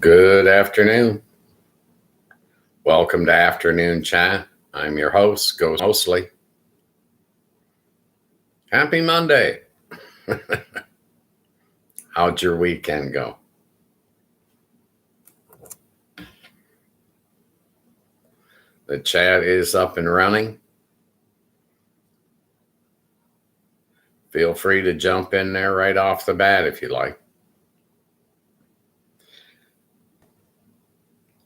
Good afternoon. Welcome to Afternoon Chat. I'm your host, Ghost Mostly. Happy Monday. How'd your weekend go? The chat is up and running. Feel free to jump in there right off the bat if you like.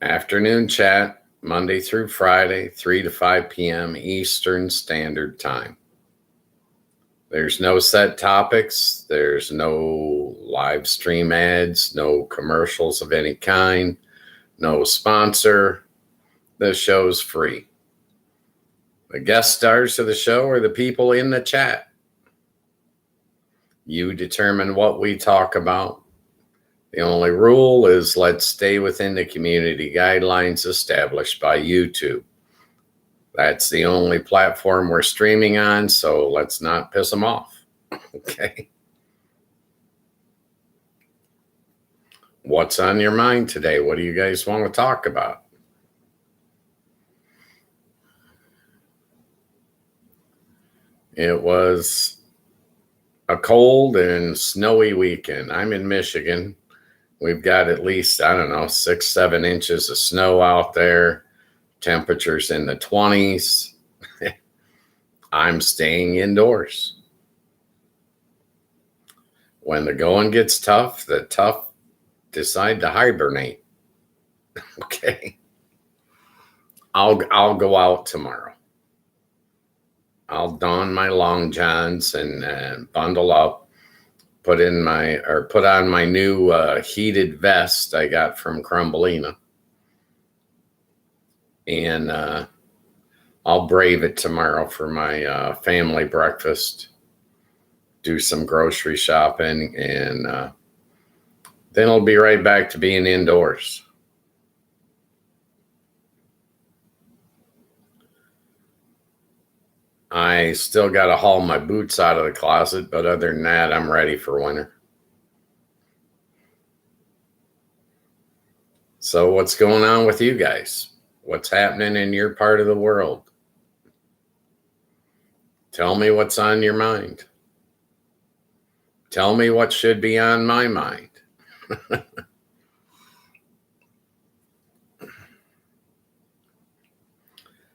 Afternoon Chat, Monday through Friday, 3 to 5 p.m. Eastern Standard Time. There's no set topics. There's no live stream ads, no commercials of any kind, no sponsor. The show's free. The guest stars of the show are the people in the chat. You determine what we talk about. The only rule is let's stay within the community guidelines established by YouTube. That's the only platform we're streaming on, so let's not piss them off. Okay. What's on your mind today? What do you guys want to talk about? It was a cold and snowy weekend. I'm in Michigan. We've got at least, 6-7 inches of snow out there. Temperatures in the 20s. I'm staying indoors. When the going gets tough, the tough decide to hibernate. Okay. I'll go out tomorrow. I'll don my long johns and bundle up, put on my new heated vest I got from Crumbelina. And I'll brave it tomorrow for my family breakfast, do some grocery shopping, and then I'll be right back to being indoors. I still got to haul my boots out of the closet, but other than that, I'm ready for winter. So what's going on with you guys? What's happening in your part of the world? Tell me what's on your mind. Tell me what should be on my mind.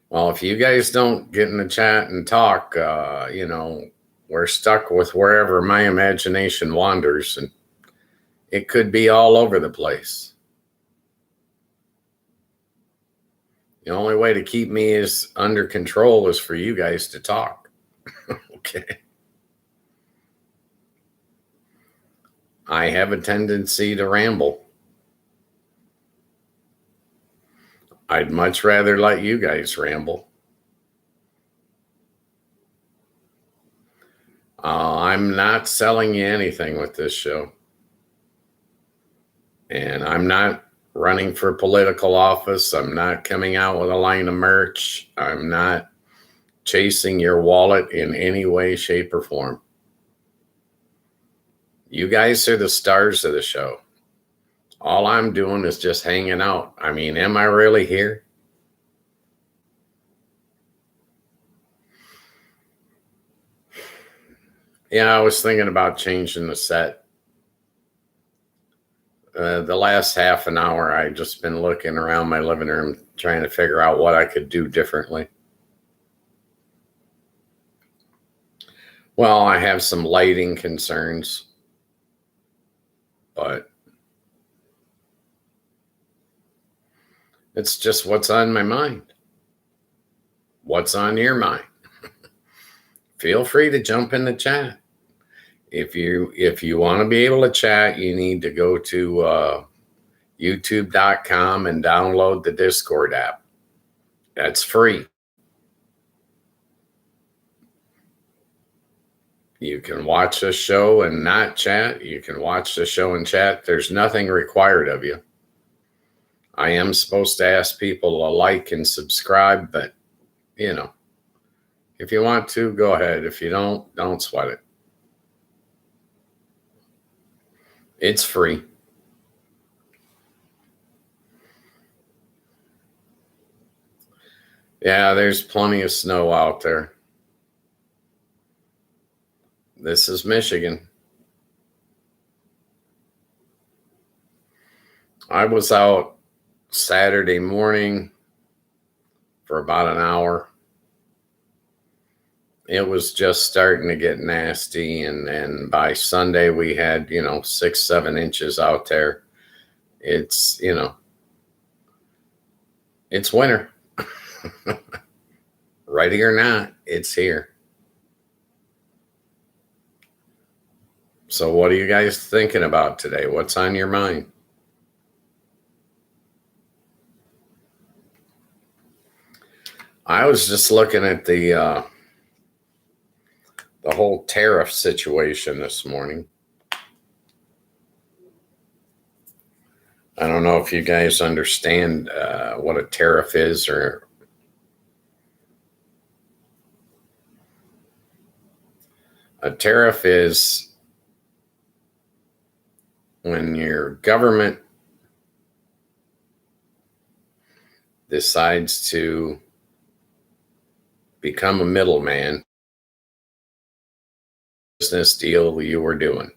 Well, if you guys don't get in the chat and talk, we're stuck with wherever my imagination wanders, and it could be all over the place. The only way to keep me is under control is for you guys to talk. Okay. I have a tendency to ramble. I'd much rather let you guys ramble. I'm not selling you anything with this show. And I'm not running for political office. I'm not coming out with a line of merch. I'm not chasing your wallet in any way, shape, or form. You guys are the stars of the show. All I'm doing is just hanging out. I mean, am I really here? Yeah, I was thinking about changing the set. The last half an hour, I've just been looking around my living room trying to figure out what I could do differently. Well, I have some lighting concerns, but it's just what's on my mind. What's on your mind? Feel free to jump in the chat. If you want to be able to chat, you need to go to youtube.com and download the Discord app. That's free. You can watch the show and not chat. You can watch the show and chat. There's nothing required of you. I am supposed to ask people to like and subscribe, but, if you want to, go ahead. If you don't sweat it. It's free. Yeah, there's plenty of snow out there. This is Michigan. I was out Saturday morning for about an hour. It was just starting to get nasty, and by Sunday we had 6-7 inches out there. It's it's winter. Ready or not, it's here. So what are you guys thinking about today? What's on your mind? I was just looking at the whole tariff situation this morning. I don't know if you guys understand what a tariff is, or a tariff is when your government decides to become a middleman business deal you were doing.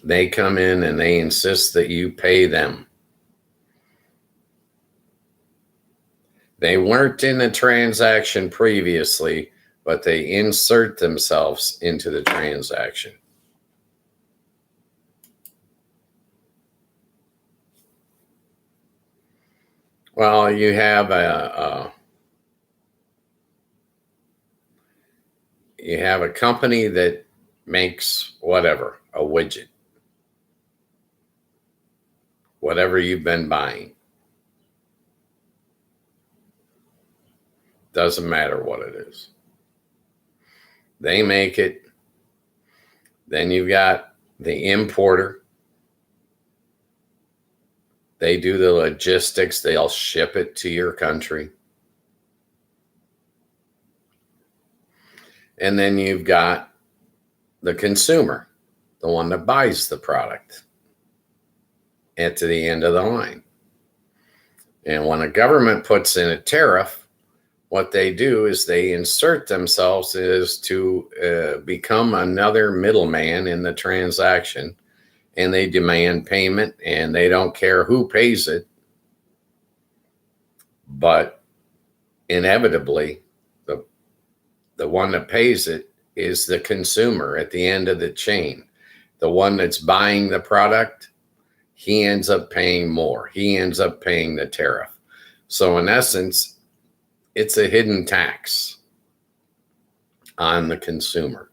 They come in and they insist that you pay them. They weren't in the transaction previously, but they insert themselves into the transaction. Well, you have a company that makes whatever, a widget, whatever you've been buying. Doesn't matter what it is. They make it. Then you've got the importer. They do the logistics. They'll ship it to your country. And then you've got the consumer, the one that buys the product at the end of the line. And when a government puts in a tariff, what they do is they insert themselves as to become another middleman in the transaction, and they demand payment, and they don't care who pays it. But inevitably, the one that pays it is the consumer at the end of the chain. The one that's buying the product, he ends up paying more. He ends up paying the tariff. So in essence, it's a hidden tax on the consumer.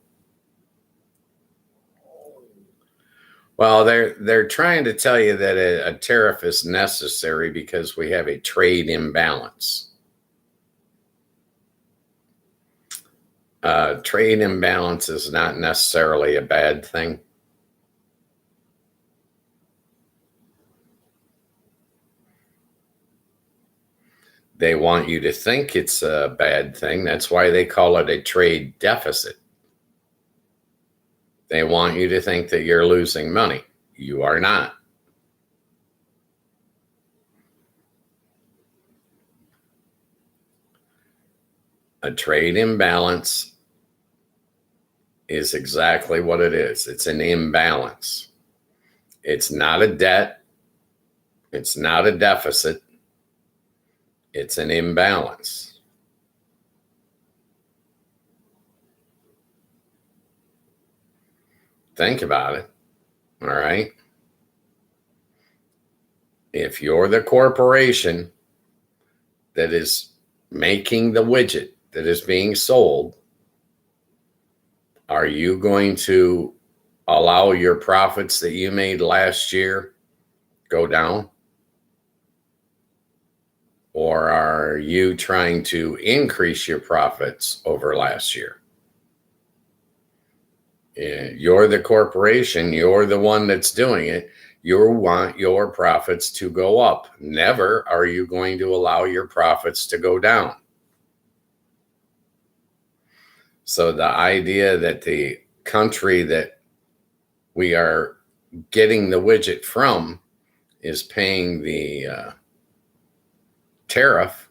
Well, they're trying to tell you that a tariff is necessary because we have a trade imbalance. Trade imbalance is not necessarily a bad thing. They want you to think it's a bad thing. That's why they call it a trade deficit. They want you to think that you're losing money. You are not. A trade imbalance is exactly what it is. It's an imbalance. It's not a debt. It's not a deficit. It's an imbalance. Think about it. All right. If you're the corporation that is making the widget that is being sold, are you going to allow your profits that you made last year go down? Or are you trying to increase your profits over last year? You're the corporation. You're the one that's doing it. You want your profits to go up. Never are you going to allow your profits to go down. So the idea that the country that we are getting the widget from is paying the tariff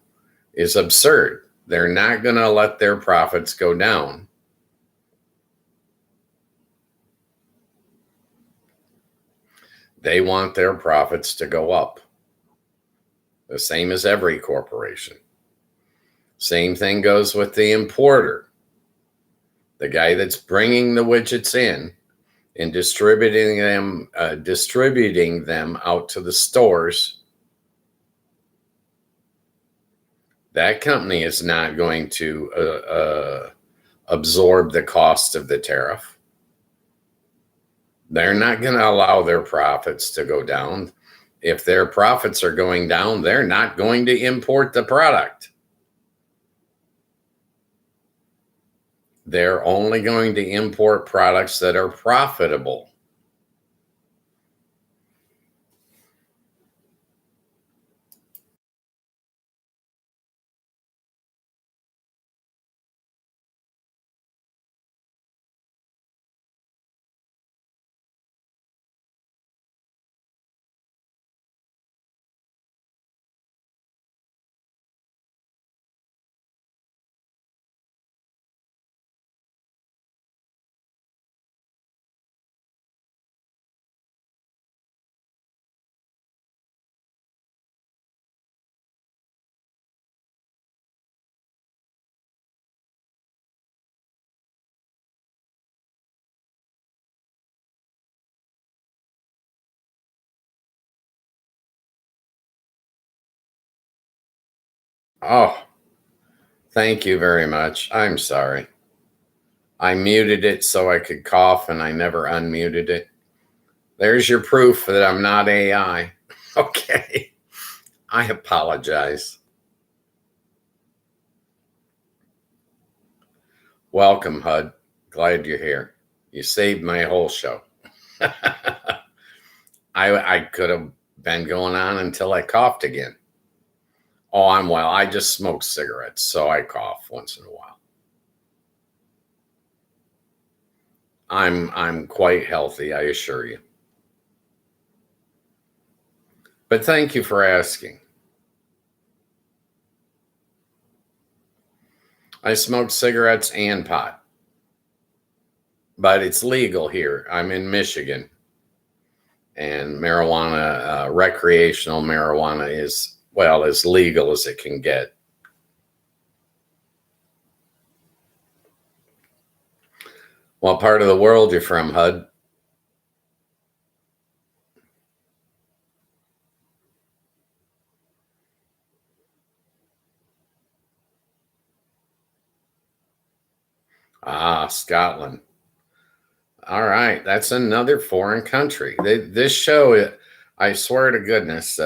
is absurd. They're not going to let their profits go down. They want their profits to go up. The same as every corporation. Same thing goes with the importer. The guy that's bringing the widgets in and distributing them out to the stores. That company is not going to absorb the cost of the tariff. They're not going to allow their profits to go down. If their profits are going down, they're not going to import the product. They're only going to import products that are profitable. Oh, thank you very much. I'm sorry. I muted it so I could cough and I never unmuted it. There's your proof that I'm not AI. Okay. I apologize. Welcome, HUD. Glad you're here. You saved my whole show. I could have been going on until I coughed again. Oh, I'm well. I just smoke cigarettes, so I cough once in a while. I'm quite healthy, I assure you. But thank you for asking. I smoke cigarettes and pot. But it's legal here. I'm in Michigan. And marijuana, recreational marijuana is, well, as legal as it can get. What part of the world you're from, HUD? Ah, Scotland. All right. That's another foreign country. This show, I swear to goodness,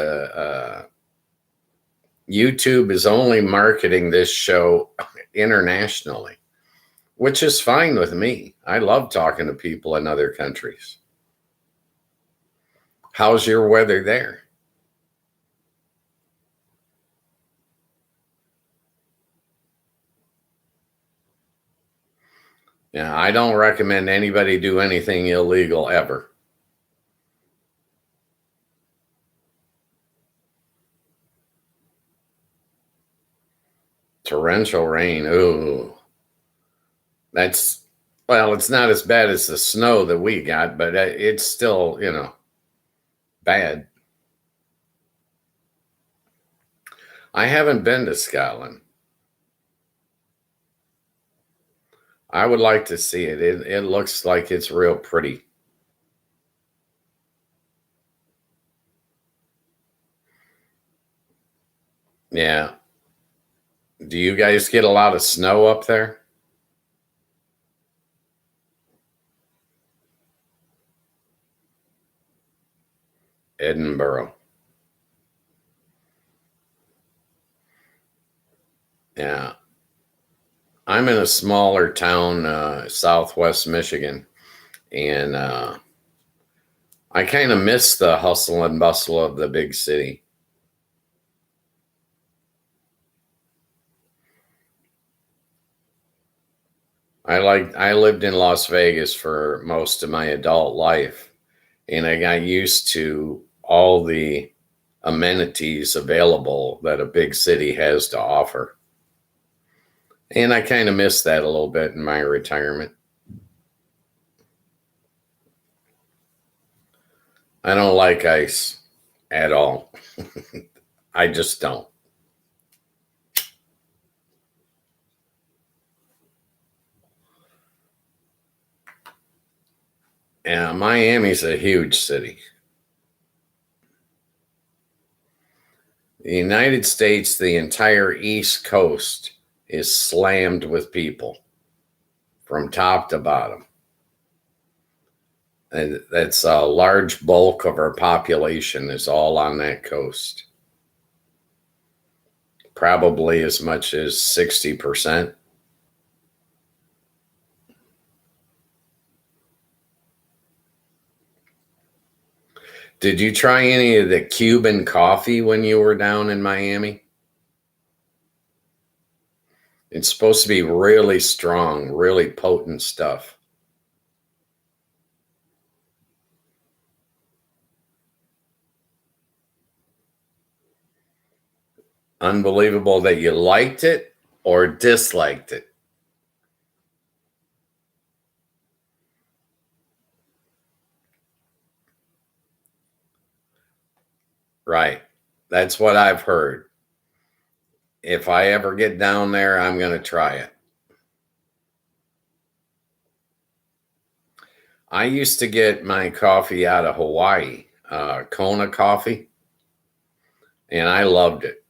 YouTube is only marketing this show internationally, which is fine with me. I love talking to people in other countries. How's your weather there? Yeah, I don't recommend anybody do anything illegal ever. Torrential rain. Ooh. That's, well, it's not as bad as the snow that we got, but it's still, bad. I haven't been to Scotland. I would like to see it. It looks like it's real pretty. Yeah. Do you guys get a lot of snow up there? Edinburgh. Yeah. I'm in a smaller town, southwest Michigan, and I kind of miss the hustle and bustle of the big city. I lived in Las Vegas for most of my adult life, and I got used to all the amenities available that a big city has to offer. And I kind of miss that a little bit in my retirement. I don't like ice at all. I just don't. And Miami's a huge city. The United States, the entire East Coast is slammed with people from top to bottom. And that's a large bulk of our population is all on that coast. Probably as much as 60%. Did you try any of the Cuban coffee when you were down in Miami? It's supposed to be really strong, really potent stuff. Unbelievable that you liked it or disliked it. Right. That's what I've heard. If I ever get down there, I'm going to try it. I used to get my coffee out of Hawaii, Kona coffee, and I loved it.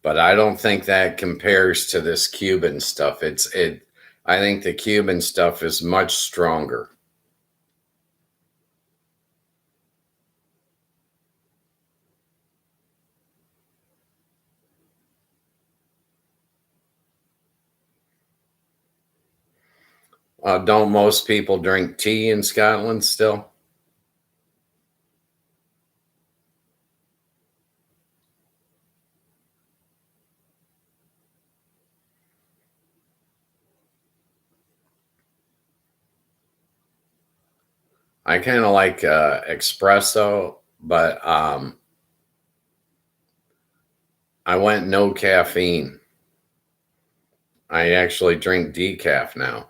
But I don't think that compares to this Cuban stuff. I think the Cuban stuff is much stronger. Don't most people drink tea in Scotland still? I kind of like espresso, but I went no caffeine. I actually drink decaf now.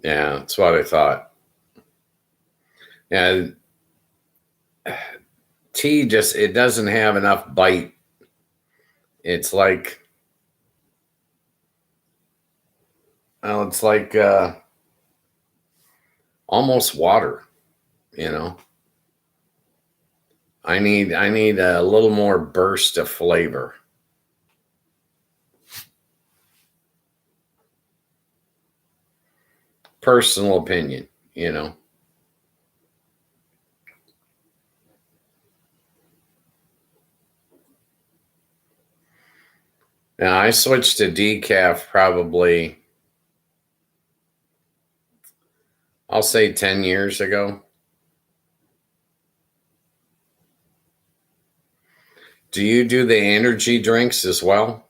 Yeah, that's what I thought. Yeah, tea just it doesn't have enough bite. It's like it's like almost water, you know. I need a little more burst of flavor. Personal opinion, you know. Now I switched to decaf probably I'll say 10 years ago. Do you do the energy drinks as well?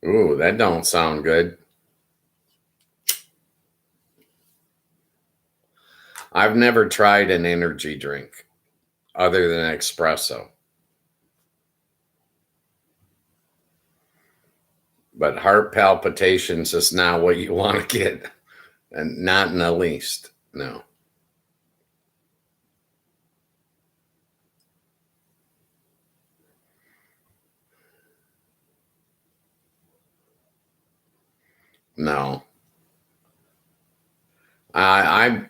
Ooh, that don't sound good. I've never tried an energy drink other than espresso. But heart palpitations is not what you want to get. And not in the least. No. No. I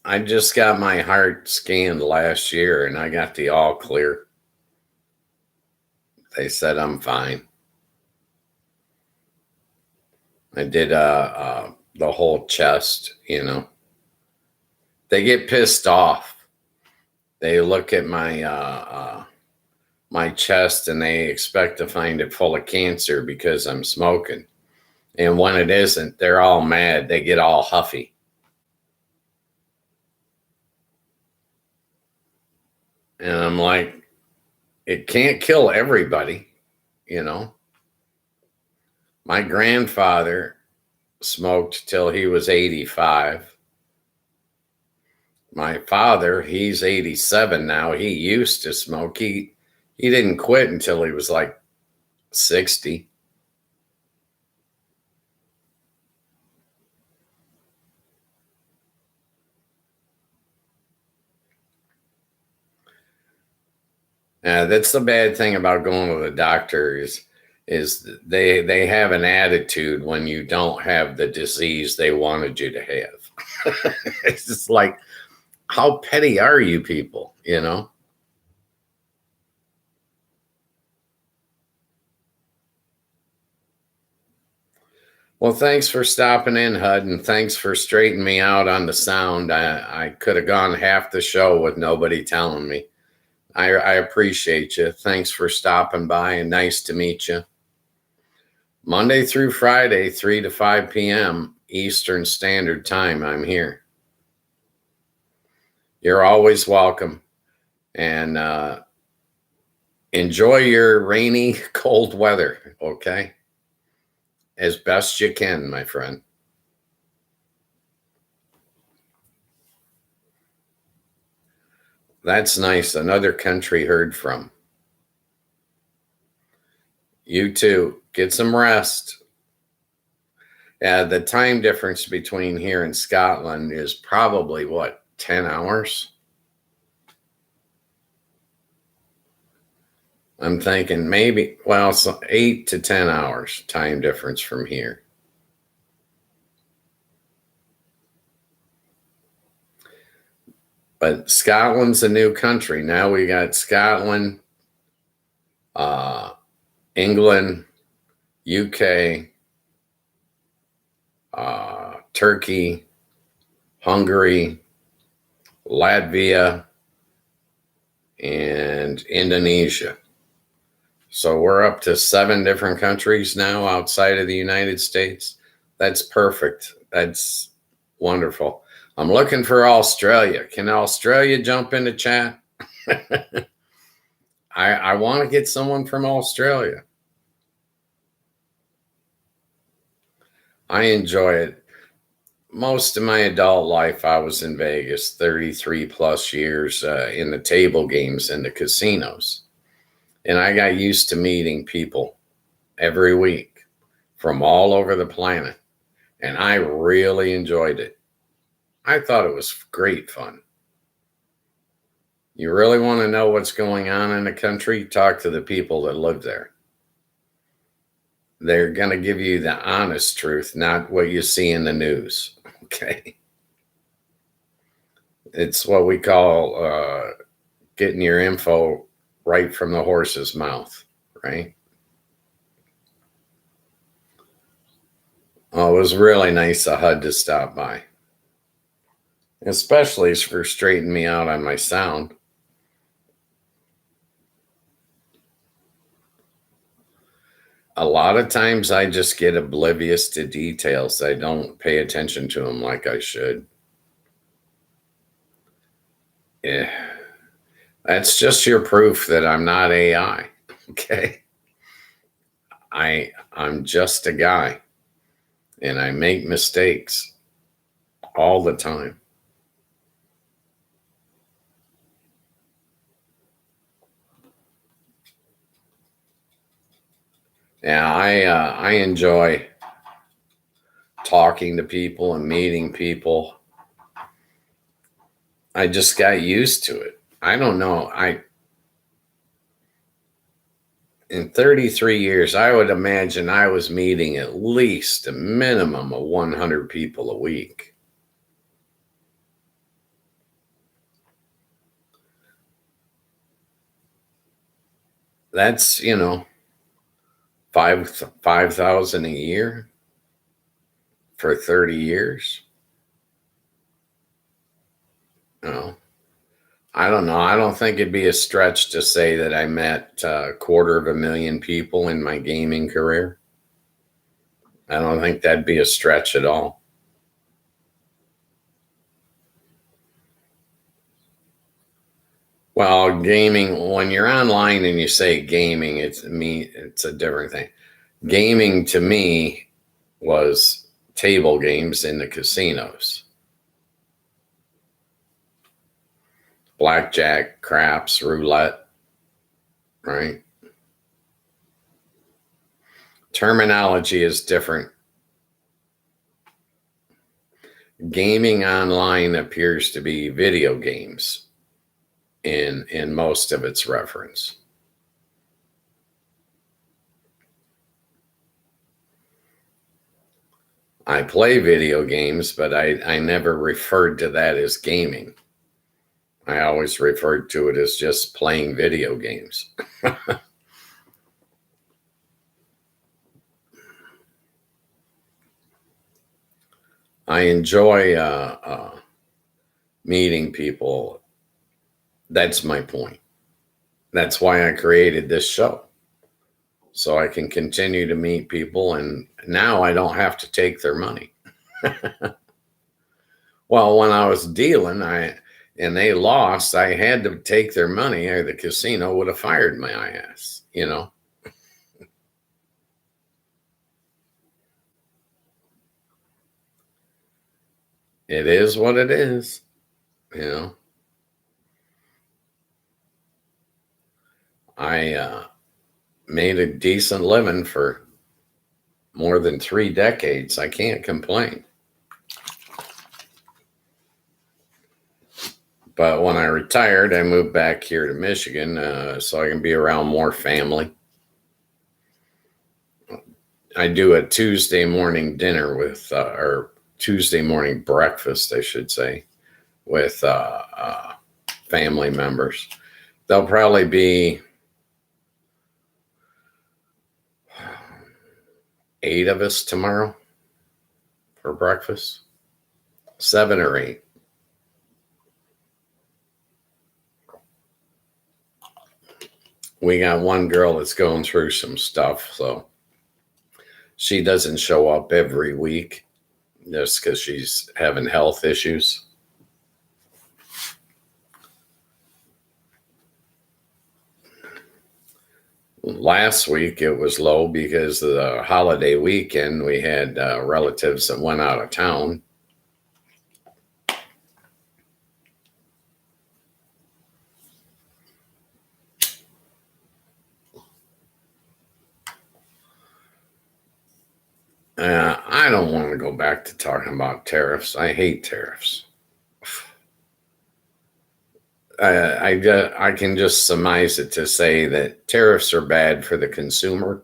I just got my heart scanned last year and I got the all clear. They said I'm fine. I did the whole chest, you know. They get pissed off. They look at my chest and they expect to find it full of cancer because I'm smoking. And when it isn't, they're all mad. They get all huffy. And I'm like, it can't kill everybody, you know. My grandfather smoked till he was 85. My father, he's 87 now. He used to smoke. He didn't quit until he was like 60. That's the bad thing about going to the doctor is they have an attitude when you don't have the disease they wanted you to have. It's just like, how petty are you people, you know? Well, thanks for stopping in, Hud, and thanks for straightening me out on the sound. I could have gone half the show with nobody telling me. I appreciate you. Thanks for stopping by and nice to meet you. Monday through Friday, 3 to 5 p.m. Eastern Standard Time, I'm here. You're always welcome. And enjoy your rainy, cold weather, okay? As best you can, my friend. That's nice. Another country heard from. You too. Get some rest. Yeah, the time difference between here and Scotland is probably what, 10 hours? I'm thinking maybe, well, so 8 to 10 hours time difference from here. But Scotland's a new country. Now we got Scotland, England, UK, Turkey, Hungary, Latvia, and Indonesia. So we're up to 7 different countries now outside of the United States. That's perfect. That's wonderful. I'm looking for Australia. Can Australia jump into chat? I want to get someone from Australia. I enjoy it. Most of my adult life, I was in Vegas, 33 plus years in the table games and the casinos. And I got used to meeting people every week from all over the planet. And I really enjoyed it. I thought it was great fun. You really want to know what's going on in the country? Talk to the people that live there. They're going to give you the honest truth, not what you see in the news. Okay. It's what we call getting your info right from the horse's mouth, right? Oh, it was really nice of HUD to stop by, especially for straightening me out on my sound. A lot of times I just get oblivious to details. I don't pay attention to them like I should. Yeah. That's just your proof that I'm not AI. Okay. I'm just a guy and I make mistakes all the time. Yeah, I enjoy talking to people and meeting people. I just got used to it. I don't know. In 33 years, I would imagine I was meeting at least a minimum of 100 people a week. That's, 5,000 a year. for 30 years. No, I don't know. I don't think it'd be a stretch to say that I met a 250,000 people in my gaming career. I don't think that'd be a stretch at all. Well, gaming, when you're online and you say gaming, it's a different thing. Gaming to me was table games in the casinos. Blackjack, craps, roulette, right? Terminology is different. Gaming online appears to be video games in most of its reference. I play video games, but I never referred to that as gaming. I always referred to it as just playing video games. I enjoy meeting people. That's my point. That's why I created this show. So I can continue to meet people, and now I don't have to take their money. Well, when I was dealing, and they lost, I had to take their money, or the casino would have fired my ass, you know. It is what it is, you know. I made a decent living for more than 3 decades. I can't complain. But when I retired, I moved back here to Michigan so I can be around more family. I do a Tuesday morning dinner with, or Tuesday morning breakfast, I should say, with family members. There'll probably be 8 of us tomorrow for breakfast. 7 or 8. We got one girl that's going through some stuff, so she doesn't show up every week just because she's having health issues. Last week it was low because of the holiday weekend. We had relatives that went out of town. I don't want to go back to talking about tariffs. I hate tariffs. I can just surmise it to say that tariffs are bad for the consumer,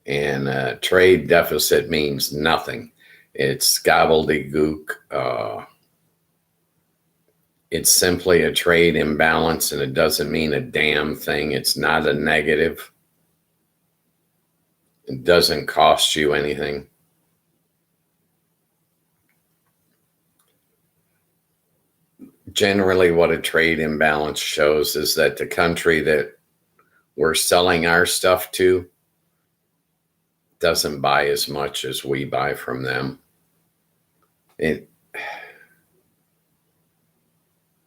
and trade deficit means nothing. It's gobbledygook. It's simply a trade imbalance, and it doesn't mean a damn thing. It's not a negative. It doesn't cost you anything. Generally, what a trade imbalance shows is that the country that we're selling our stuff to doesn't buy as much as we buy from them.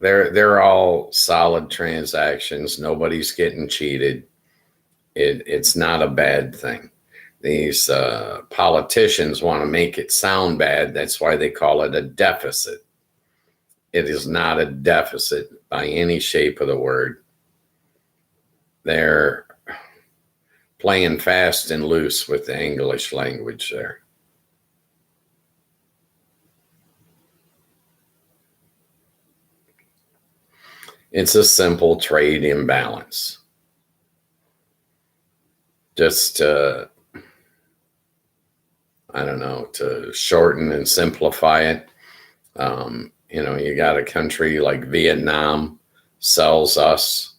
They're all solid transactions. Nobody's getting cheated. It's not a bad thing. These politicians want to make it sound bad. That's why they call it a deficit. It is not a deficit by any shape of the word. They're playing fast and loose with the English language there. It's a simple trade imbalance. Just to, I don't know, to shorten and simplify it. You got a country like Vietnam sells us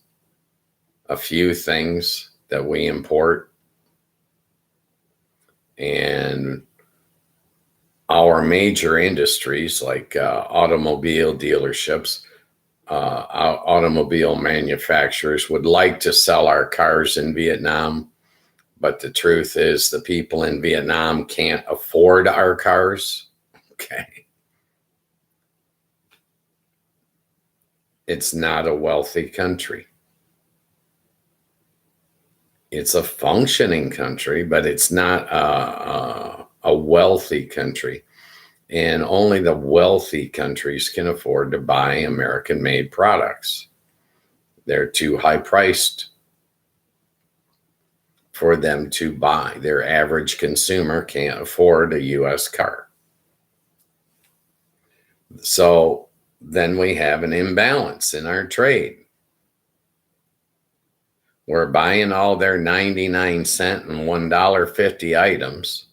a few things that we import, and our major industries like automobile dealerships, automobile manufacturers would like to sell our cars in Vietnam, but the truth is the people in Vietnam can't afford our cars. Okay. It's not a wealthy country. It's a functioning country, but it's not a wealthy country. And only the wealthy countries can afford to buy American-made products. They're too high priced for them to buy. Their average consumer can't afford a U.S. car. So then we have an imbalance in our trade. We're buying all their 99-cent and $1.50 items,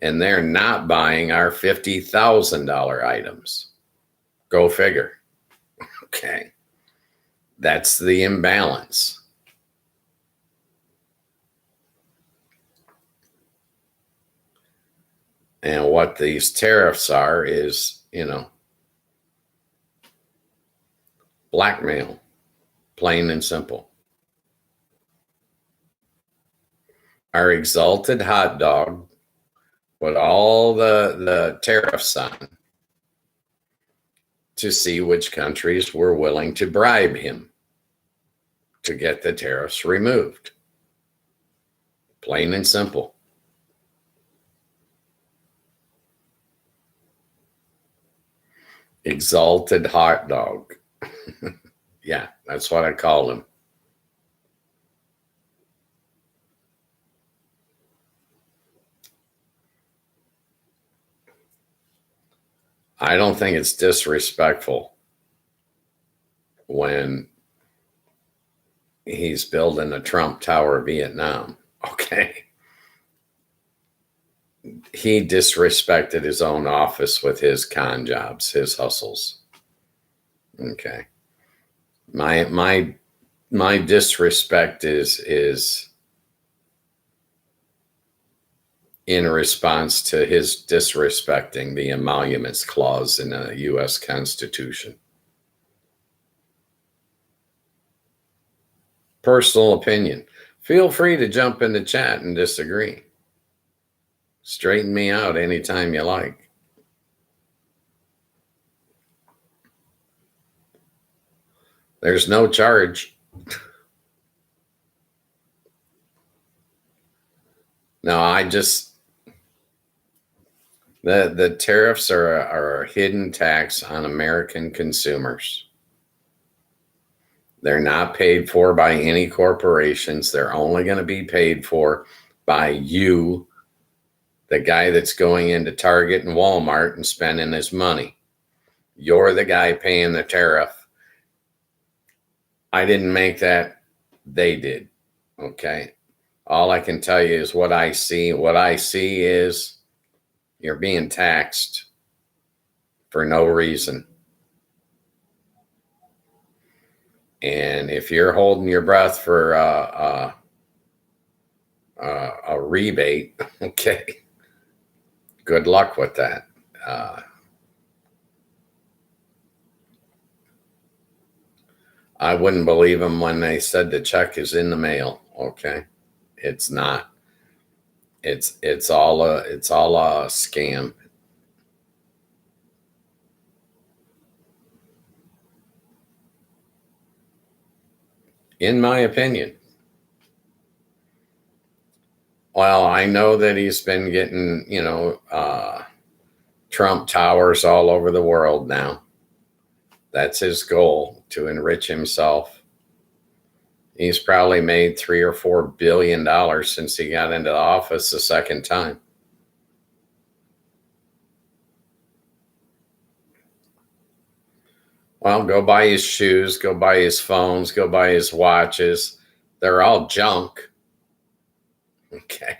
and they're not buying our $50,000 items. Go figure. Okay. That's the imbalance. And what these tariffs are is, blackmail, plain and simple. Our exalted hot dog put all the tariffs on to see which countries were willing to bribe him to get the tariffs removed. Plain and simple. Exalted hot dog. Yeah, that's what I call him. I don't think it's disrespectful when he's building a Trump Tower Vietnam. Okay. He disrespected his own office with his con jobs, his hustles. Okay. My disrespect is in response to his disrespecting the emoluments clause in the U.S. Constitution. Personal opinion. Feel free to jump in the chat and disagree. Straighten me out anytime you like. There's no charge. No, the tariffs are a hidden tax on American consumers. They're not paid for by any corporations. They're only going to be paid for by you, the guy that's going into Target and Walmart and spending his money. You're the guy paying the tariff. I didn't make that. They did. Okay. All I can tell you is what I see. What I see is you're being taxed for no reason. And if you're holding your breath for a rebate, okay, good luck with that. I wouldn't believe them when they said the check is in the mail. Okay, it's not. It's all a scam. In my opinion. Well, I know that he's been getting, Trump towers all over the world now. That's his goal, to enrich himself. He's probably made $3 or $4 billion since he got into the office the second time. Well, go buy his shoes, go buy his phones, go buy his watches. They're all junk. Okay.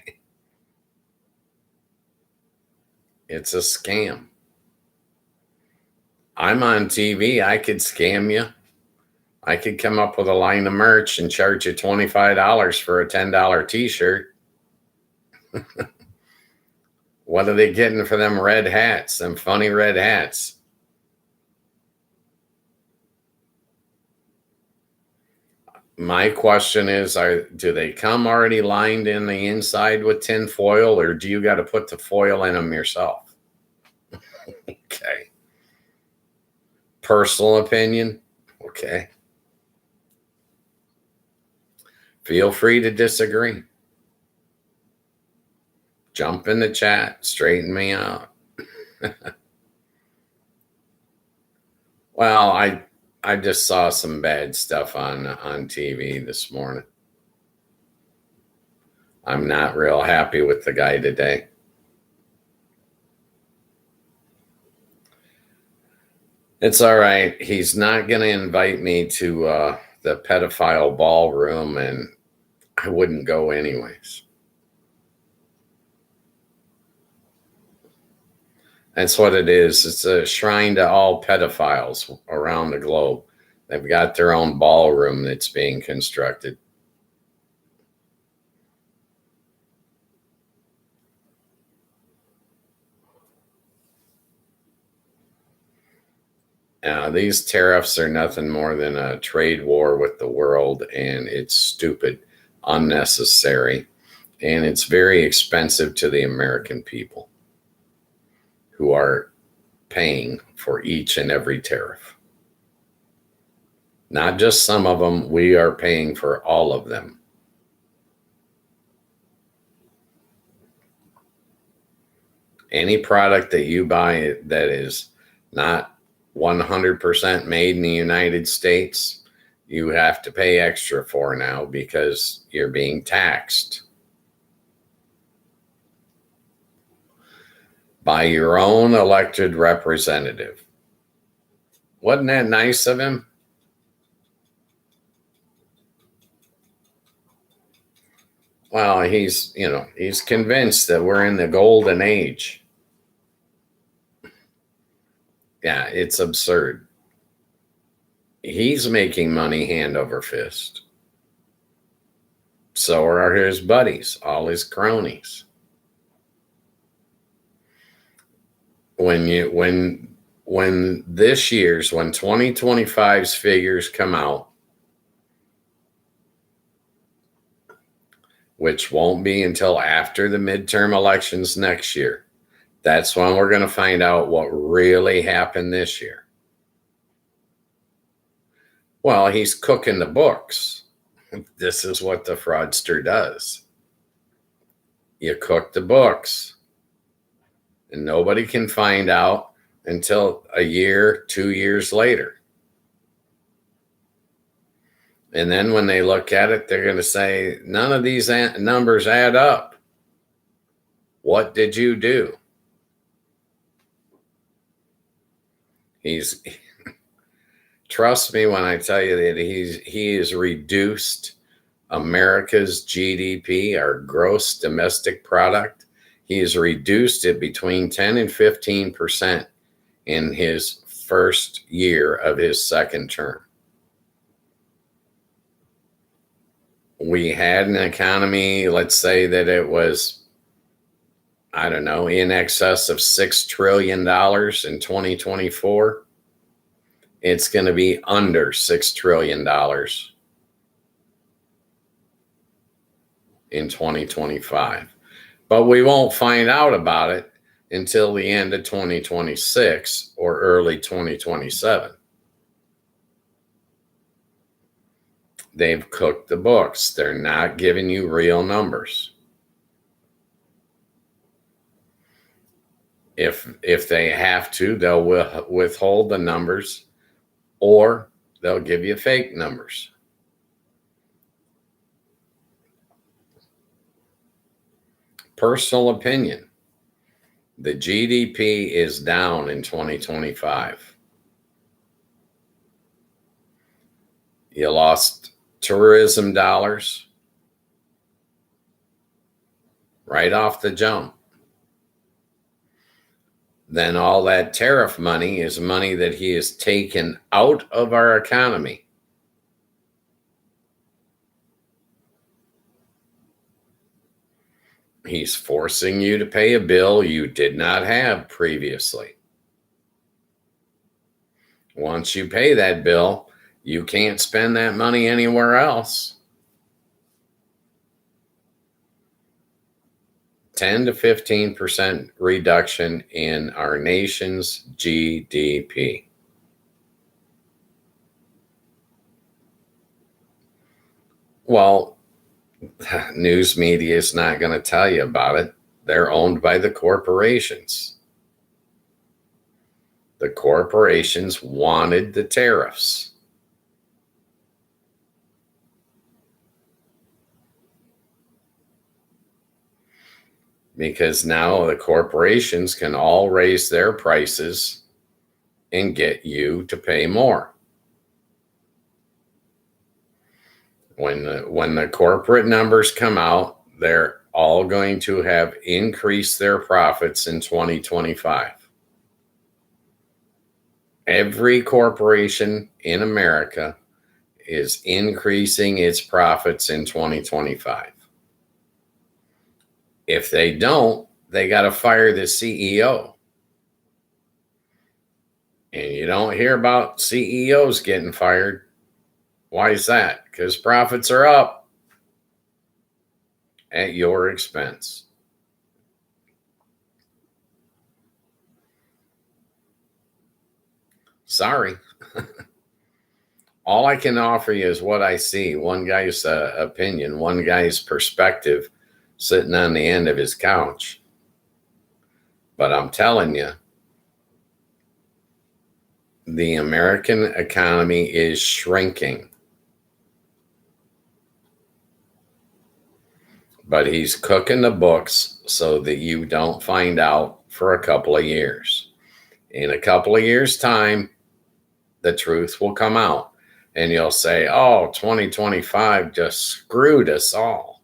It's a scam. I'm on TV. I could scam you. I could come up with a line of merch and charge you $25 for a $10 t-shirt. What are they getting for them red hats, them funny red hats? My question is, do they come already lined in the inside with tin foil, or do you got to put the foil in them yourself? Okay. Personal opinion. Okay. Feel free to disagree. Jump in the chat, straighten me out. Well, I just saw some bad stuff on TV this morning. I'm not real happy with the guy today. It's all right. He's not going to invite me to the pedophile ballroom, and I wouldn't go anyways. That's what it is. It's a shrine to all pedophiles around the globe. They've got their own ballroom that's being constructed. These tariffs are nothing more than a trade war with the world, and it's stupid, unnecessary, and it's very expensive to the American people who are paying for each and every tariff. Not just some of them, we are paying for all of them. Any product that you buy that is not 100% made in the United States, you have to pay extra for now because you're being taxed by your own elected representative. Wasn't that nice of him? Well, he's convinced that we're in the golden age. Yeah, it's absurd. He's making money hand over fist. So are his buddies, all his cronies. When 2025's figures come out, which won't be until after the midterm elections next year, that's when we're going to find out what really happened this year. Well, he's cooking the books. This is what the fraudster does. You cook the books, and nobody can find out until a year, 2 years later. And then when they look at it, they're going to say, none of these numbers add up. What did you do? Trust me when I tell you that he has reduced America's GDP, our gross domestic product. He has reduced it between 10 and 15% in his first year of his second term. We had an economy, let's say that it was, I don't know, in excess of $6 trillion in 2024. It's going to be under $6 trillion in 2025. But we won't find out about it until the end of 2026 or early 2027. They've cooked the books. They're not giving you real numbers. If they have to, they'll withhold the numbers, or they'll give you fake numbers. Personal opinion. The GDP is down in 2025. You lost tourism dollars right off the jump. Then all that tariff money is money that he has taken out of our economy. He's forcing you to pay a bill you did not have previously. Once you pay that bill, you can't spend that money anywhere else. 10 to 15% reduction in our nation's GDP. Well, news media is not going to tell you about it. They're owned by the corporations. The corporations wanted the tariffs. Because now the corporations can all raise their prices and get you to pay more. When the corporate numbers come out, they're all going to have increased their profits in 2025. Every corporation in America is increasing its profits in 2025. If they don't, they got to fire the CEO. And you don't hear about CEOs getting fired. Why is that? Because profits are up at your expense. Sorry. All I can offer you is what I see. One guy's opinion, one guy's perspective sitting on the end of his couch. But I'm telling you, the American economy is shrinking. But he's cooking the books so that you don't find out for a couple of years. In a couple of years' time, the truth will come out. And you'll say, oh, 2025 just screwed us all.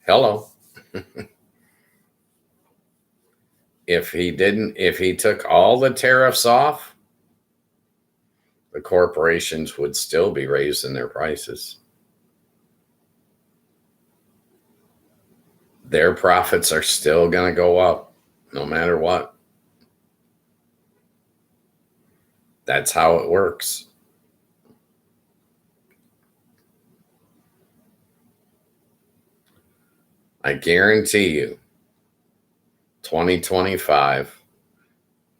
Hello. If he took all the tariffs off, the corporations would still be raising their prices. Their profits are still going to go up no matter what. That's how it works. I guarantee you, 2025,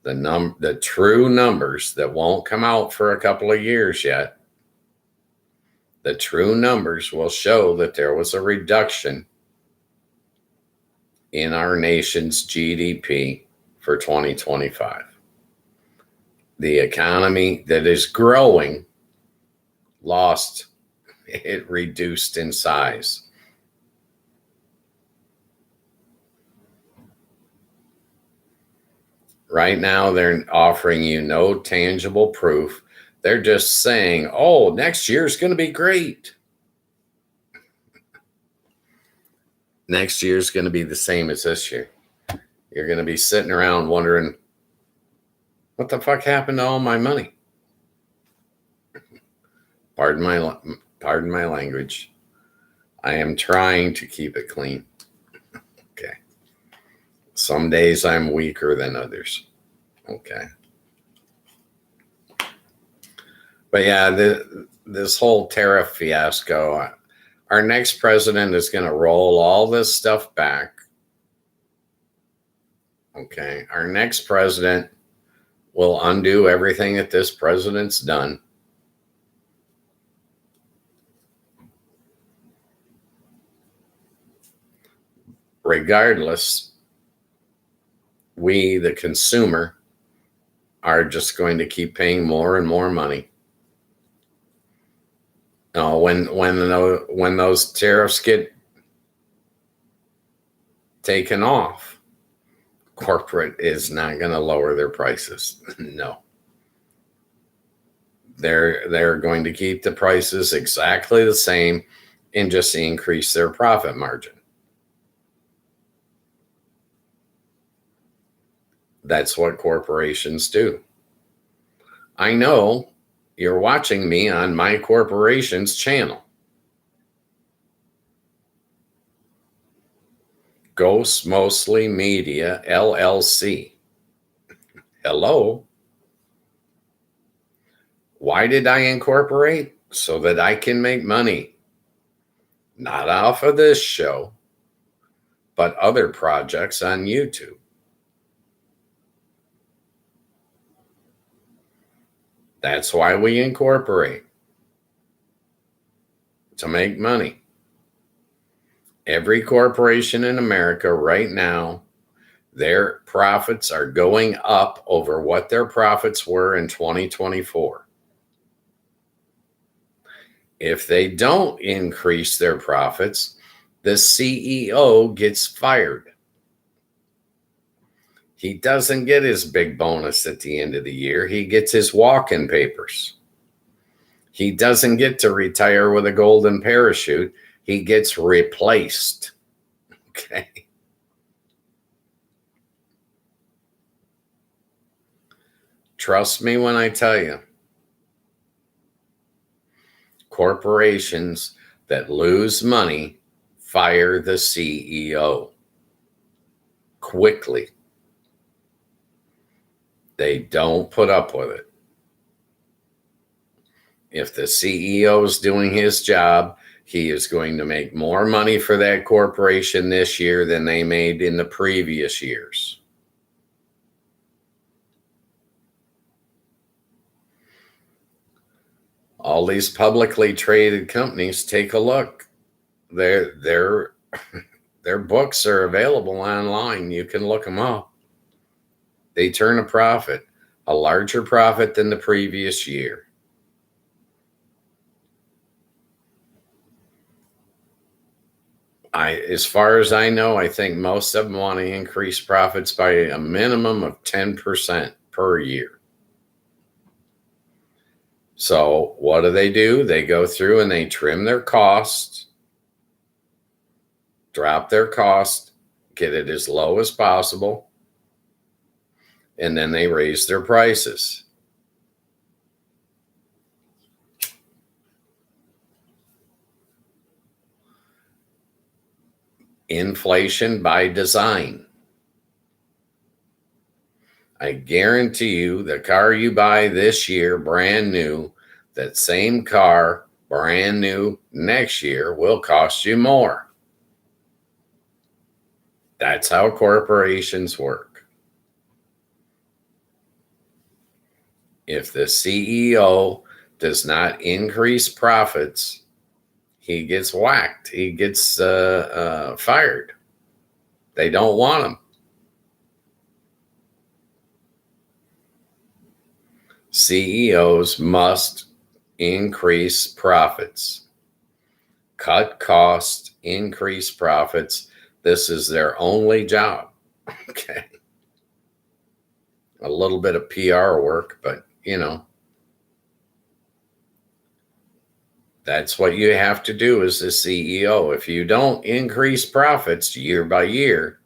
the true numbers that won't come out for a couple of years yet, the true numbers will show that there was a reduction in our nation's GDP for 2025. The economy that is growing it reduced in size. Right now, they're offering you no tangible proof. They're just saying, oh, next year's going to be great. Next year's going to be the same as this year. You're going to be sitting around wondering, what the fuck happened to all my money? Pardon my language. I am trying to keep it clean. Okay. Some days I'm weaker than others. Okay. But yeah, this whole tariff fiasco, our next president is going to roll all this stuff back. Okay. Our next president will undo everything that this president's done. Regardless, we, the consumer, are just going to keep paying more and more money. When those tariffs get taken off, corporate is not going to lower their prices. No. They're going to keep the prices exactly the same and just increase their profit margin. That's what corporations do. I know you're watching me on my corporation's channel. Ghost Mostly Media, LLC. Hello? Why did I incorporate? So that I can make money. Not off of this show, but other projects on YouTube. That's why we incorporate. To make money. Every corporation in America right now, their profits are going up over what their profits were in 2024. If they don't increase their profits, the CEO gets fired. He doesn't get his big bonus at the end of the year. He gets his walk-in papers. He doesn't get to retire with a golden parachute. He gets replaced. Okay. Trust me when I tell you, corporations that lose money fire the CEO quickly. They don't put up with it. If the CEO is doing his job, he is going to make more money for that corporation this year than they made in the previous years. All these publicly traded companies, take a look. Their books are available online. You can look them up. They turn a profit, a larger profit than the previous year. As far as I know, I think most of them want to increase profits by a minimum of 10% per year. So what do? They go through and they trim their costs, drop their cost, get it as low as possible, and then they raise their prices. Inflation by design. I guarantee you the car you buy this year, brand new, that same car, brand new, next year will cost you more. That's how corporations work. If the CEO does not increase profits, he gets whacked. He gets fired. They don't want him. CEOs must increase profits, cut costs, increase profits. This is their only job. Okay. A little bit of PR work, but that's what you have to do as the CEO. If you don't increase profits year by year,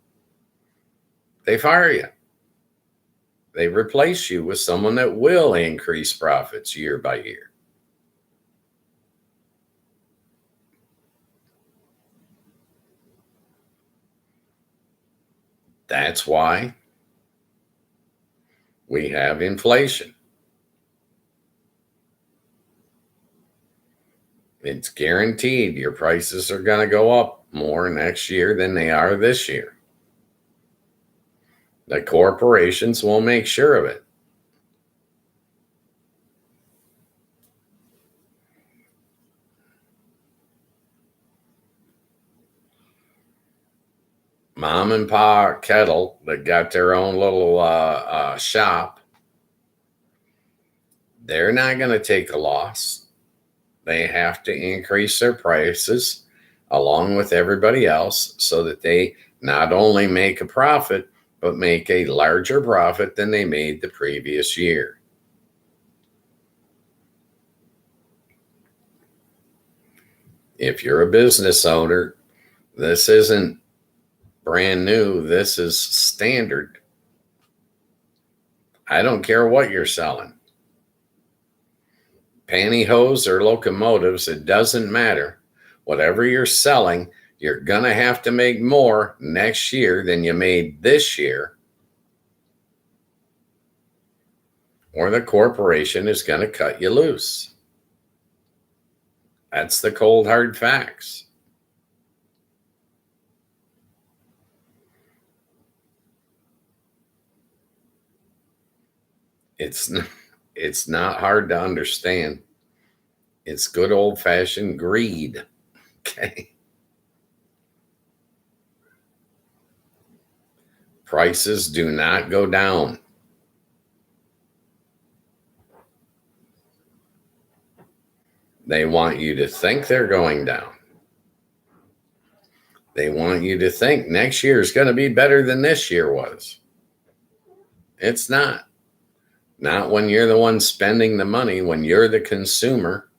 they fire you. They replace you with someone that will increase profits year by year. That's why we have inflation. It's guaranteed your prices are going to go up more next year than they are this year. The corporations will make sure of it. Mom and Pa Kettle that got their own little shop, they're not going to take a loss. They have to increase their prices along with everybody else so that they not only make a profit, but make a larger profit than they made the previous year. If you're a business owner, this isn't brand new. This is standard. I don't care what you're selling. Pantyhose or locomotives, it doesn't matter. Whatever you're selling, You're going to have to make more next year than you made this year, or the corporation is going to cut you loose. That's the cold, hard facts. It's not hard to understand. It's good old-fashioned greed. Okay. Prices do not go down. They want you to think they're going down. They want you to think next year is going to be better than this year was. It's not. Not when you're the one spending the money, when you're the consumer.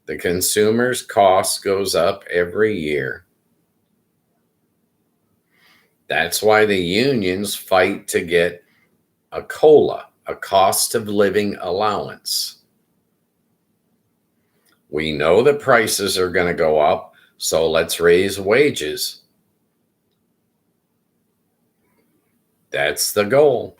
The consumer's cost goes up every year. That's why the unions fight to get a COLA, a cost of living allowance. We know the prices are going to go up, so let's raise wages. That's the goal.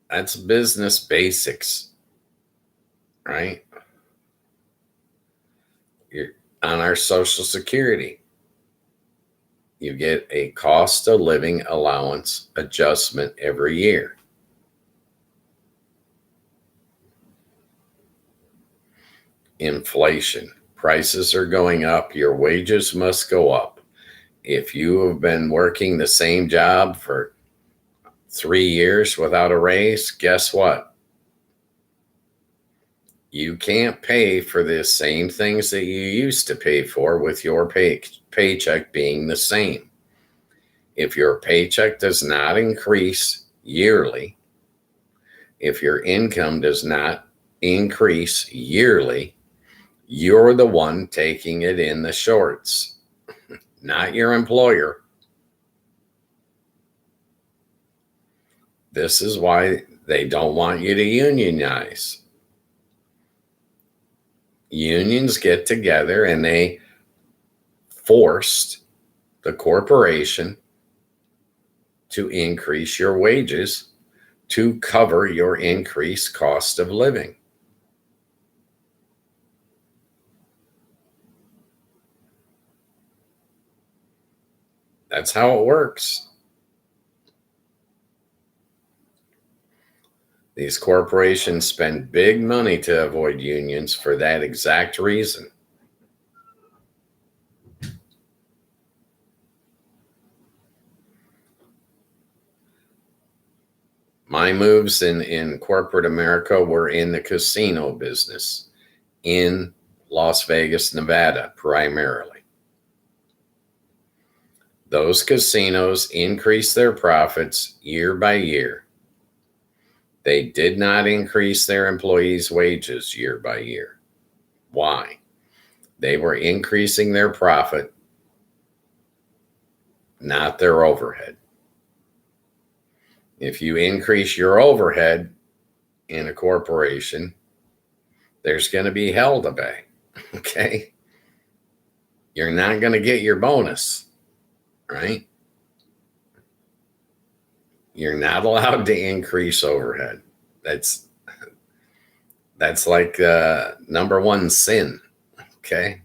That's business basics, right? You're on our Social Security. You get a cost of living allowance adjustment every year. Inflation. Prices are going up. Your wages must go up. If you have been working the same job for 3 years without a raise, guess what? You can't pay for the same things that you used to pay for with your paycheck being the same. If your paycheck does not increase yearly, if your income does not increase yearly, you're the one taking it in the shorts, not your employer. This is why they don't want you to unionize. Unions get together and they forced the corporation to increase your wages to cover your increased cost of living. That's how it works. These corporations spend big money to avoid unions for that exact reason. My moves in corporate America were in the casino business in Las Vegas, Nevada, primarily. Those casinos increased their profits year by year. They did not increase their employees' wages year by year. Why? They were increasing their profit, not their overhead. If you increase your overhead in a corporation, there's going to be hell to pay. Okay? You're not going to get your bonus, right? You're not allowed to increase overhead. That's like number one sin. Okay.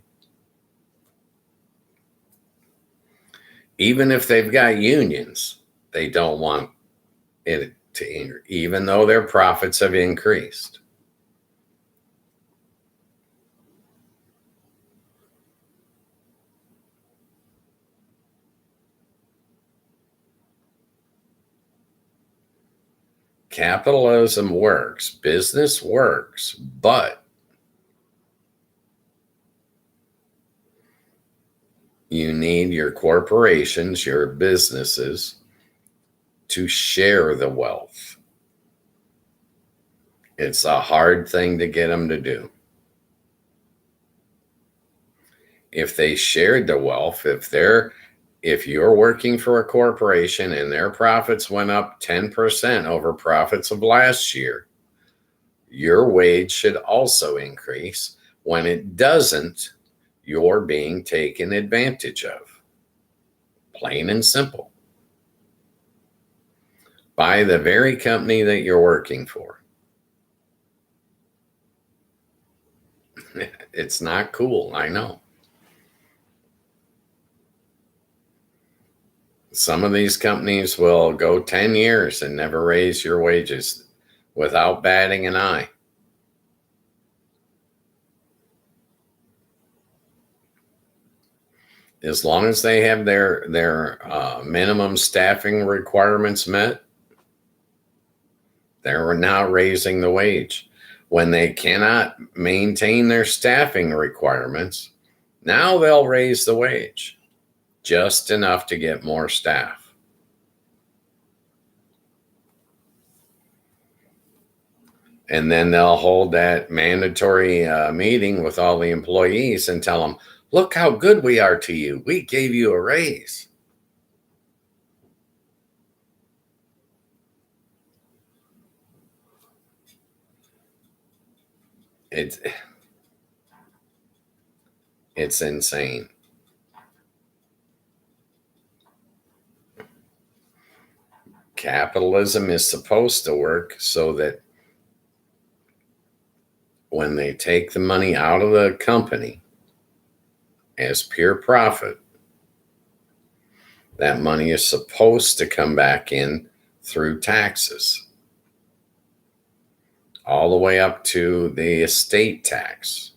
Even if they've got unions, they don't want it to increase, even though their profits have increased. Capitalism works, business works, but you need your corporations, your businesses to share the wealth. It's a hard thing to get them to do. If they shared the wealth, if they're if you're working for a corporation and their profits went up 10% over profits of last year, your wage should also increase. When it doesn't, you're being taken advantage of. Plain and simple. By the very company that you're working for. It's not cool, I know. Some of these companies will go 10 years and never raise your wages without batting an eye. As long as they have their minimum staffing requirements met, they're now raising the wage. When they cannot maintain their staffing requirements, now they'll raise the wage just enough to get more staff. And then they'll hold that mandatory meeting with all the employees and tell them, look how good we are to you. We gave you a raise. It's insane. Capitalism is supposed to work so that when they take the money out of the company as pure profit, that money is supposed to come back in through taxes, all the way up to the estate tax.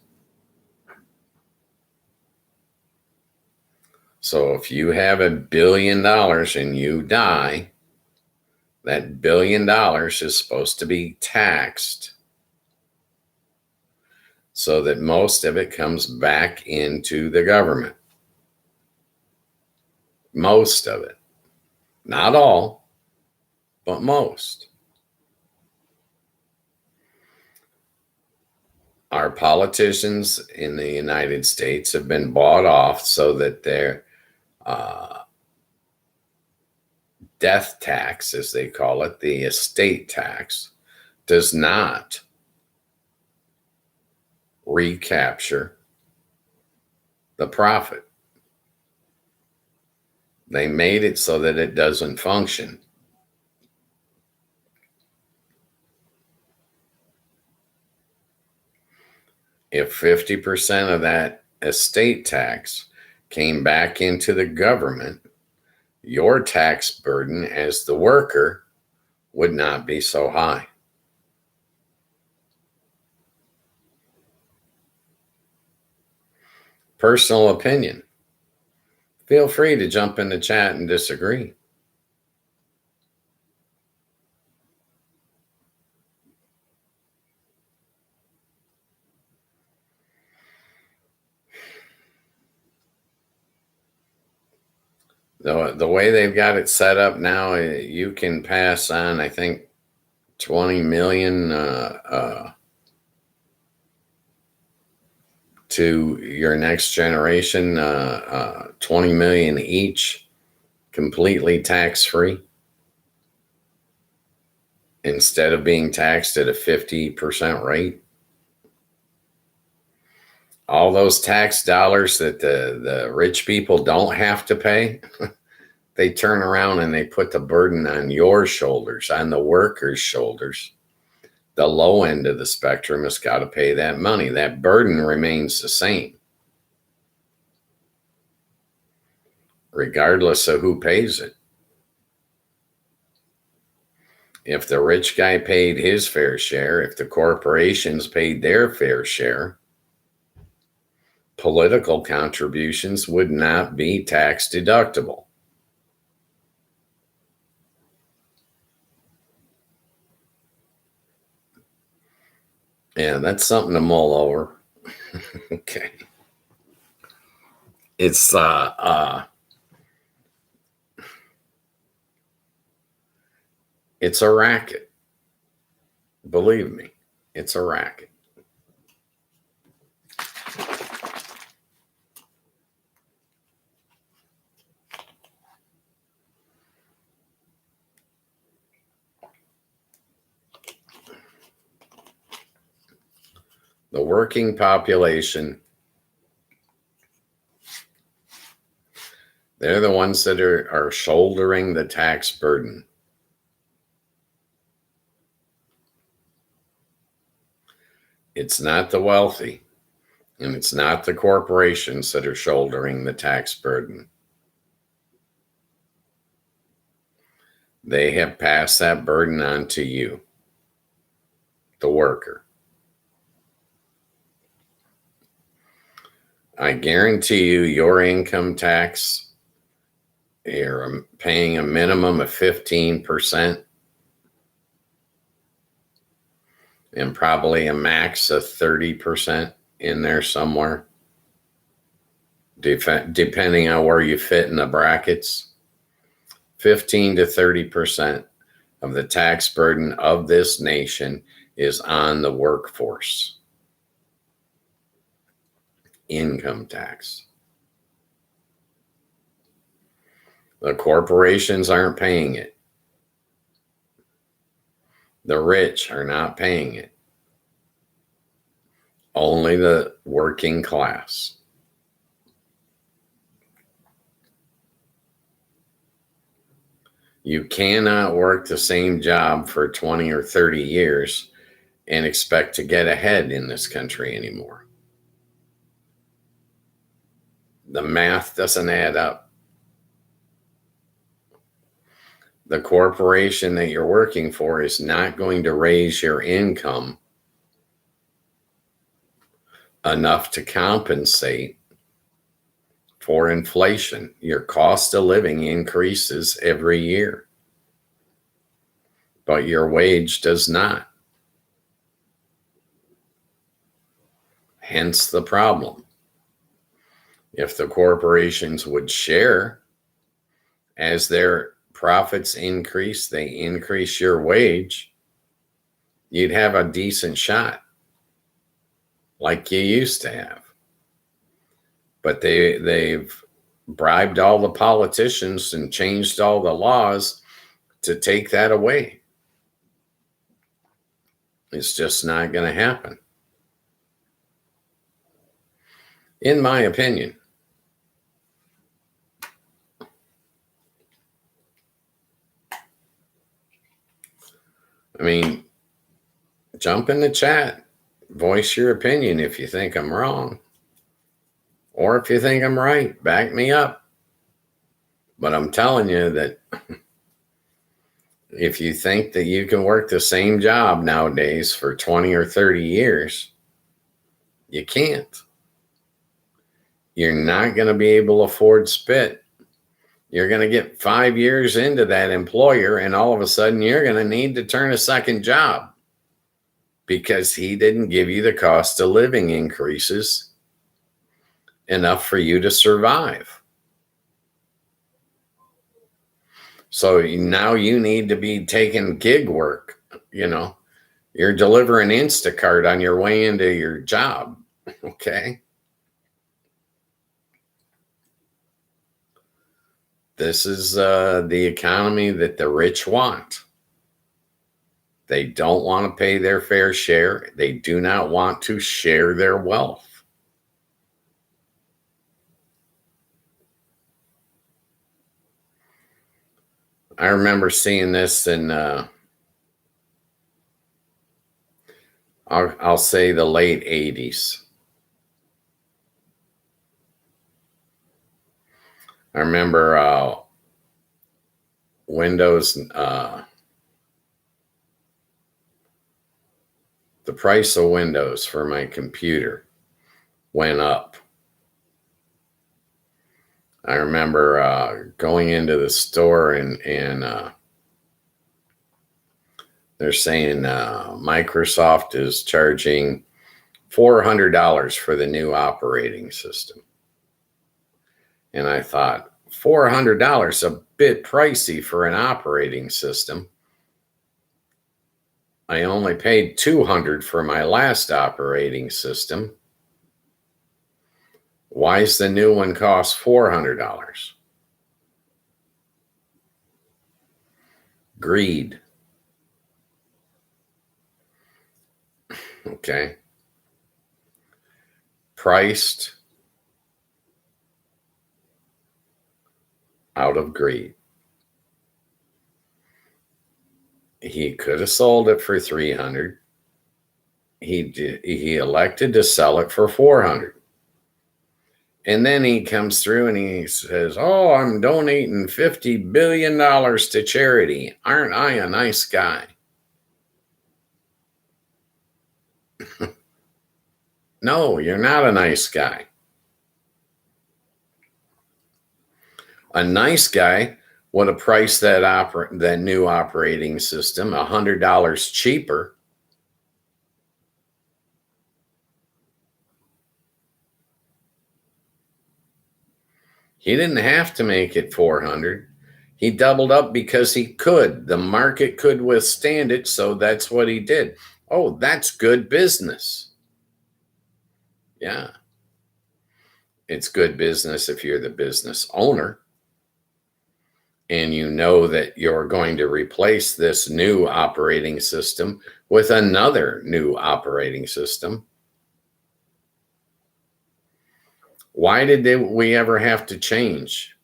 So if you have $1 billion and you die, that $1 billion is supposed to be taxed so that most of it comes back into the government. Most of it. Not all, but most. Our politicians in the United States have been bought off so that their death tax, as they call it, the estate tax, does not recapture the profit. They made it so that it doesn't function. If 50% of that estate tax came back into the government, your tax burden as the worker would not be so high. Personal opinion. Feel free to jump in the chat and disagree. The way they've got it set up now, you can pass on, I think, 20 million to your next generation, 20 million each, completely tax-free, instead of being taxed at a 50% rate. All those tax dollars that the rich people don't have to pay, they turn around and they put the burden on your shoulders, on the workers' shoulders. The low end of the spectrum has got to pay that money. That burden remains the same, regardless of who pays it. If the rich guy paid his fair share, if the corporations paid their fair share, political contributions would not be tax deductible. Yeah, that's something to mull over. Okay. It's it's a racket. Believe me, it's a racket. The working population, they're the ones that are shouldering the tax burden. It's not the wealthy, and it's not the corporations that are shouldering the tax burden. They have passed that burden on to you, the worker. I guarantee you, your income tax, you're paying a minimum of 15% and probably a max of 30% in there somewhere, depending on where you fit in the brackets. 15 to 30% of the tax burden of this nation is on the workforce. Income tax. The corporations aren't paying it. The rich are not paying it. Only the working class. You cannot work the same job for 20 or 30 years and expect to get ahead in this country anymore. The math doesn't add up. The corporation that you're working for is not going to raise your income enough to compensate for inflation. Your cost of living increases every year, but your wage does not. Hence the problem. If the corporations would share as their profits increase, they increase your wage, you'd have a decent shot like you used to have. But they've bribed all the politicians and changed all the laws to take that away. It's just not going to happen, in my opinion. I mean, jump in the chat, voice your opinion if you think I'm wrong, or if you think I'm right, back me up. But I'm telling you that if you think that you can work the same job nowadays for 20 or 30 years, you can't. You're not going to be able to afford spit. You're going to get 5 years into that employer, and all of a sudden you're going to need to turn a second job because he didn't give you the cost of living increases enough for you to survive. So now you need to be taking gig work. You know, you're delivering Instacart on your way into your job. Okay. This is the economy that the rich want. They don't want to pay their fair share. They do not want to share their wealth. I remember seeing this in, I'll say the late 80s. I remember Windows, the price of Windows for my computer went up. I remember going into the store and they're saying Microsoft is charging $400 for the new operating system. And I thought, $400, a bit pricey for an operating system. I only paid $200 for my last operating system. Why is the new one cost $400? Greed. Okay. priced out of greed. He could have sold it for 300. He elected to sell it for 400. And then he comes through and he says, "Oh, I'm donating $50 billion to charity. Aren't I a nice guy?" No, you're not a nice guy. A nice guy would have priced that new operating system $100 cheaper. He didn't have to make it 400. He doubled up because he could. The market could withstand it, so that's what he did. Oh, that's good business. Yeah. It's good business if you're the business owner and you know that you're going to replace this new operating system with another new operating system. Why did we ever have to change?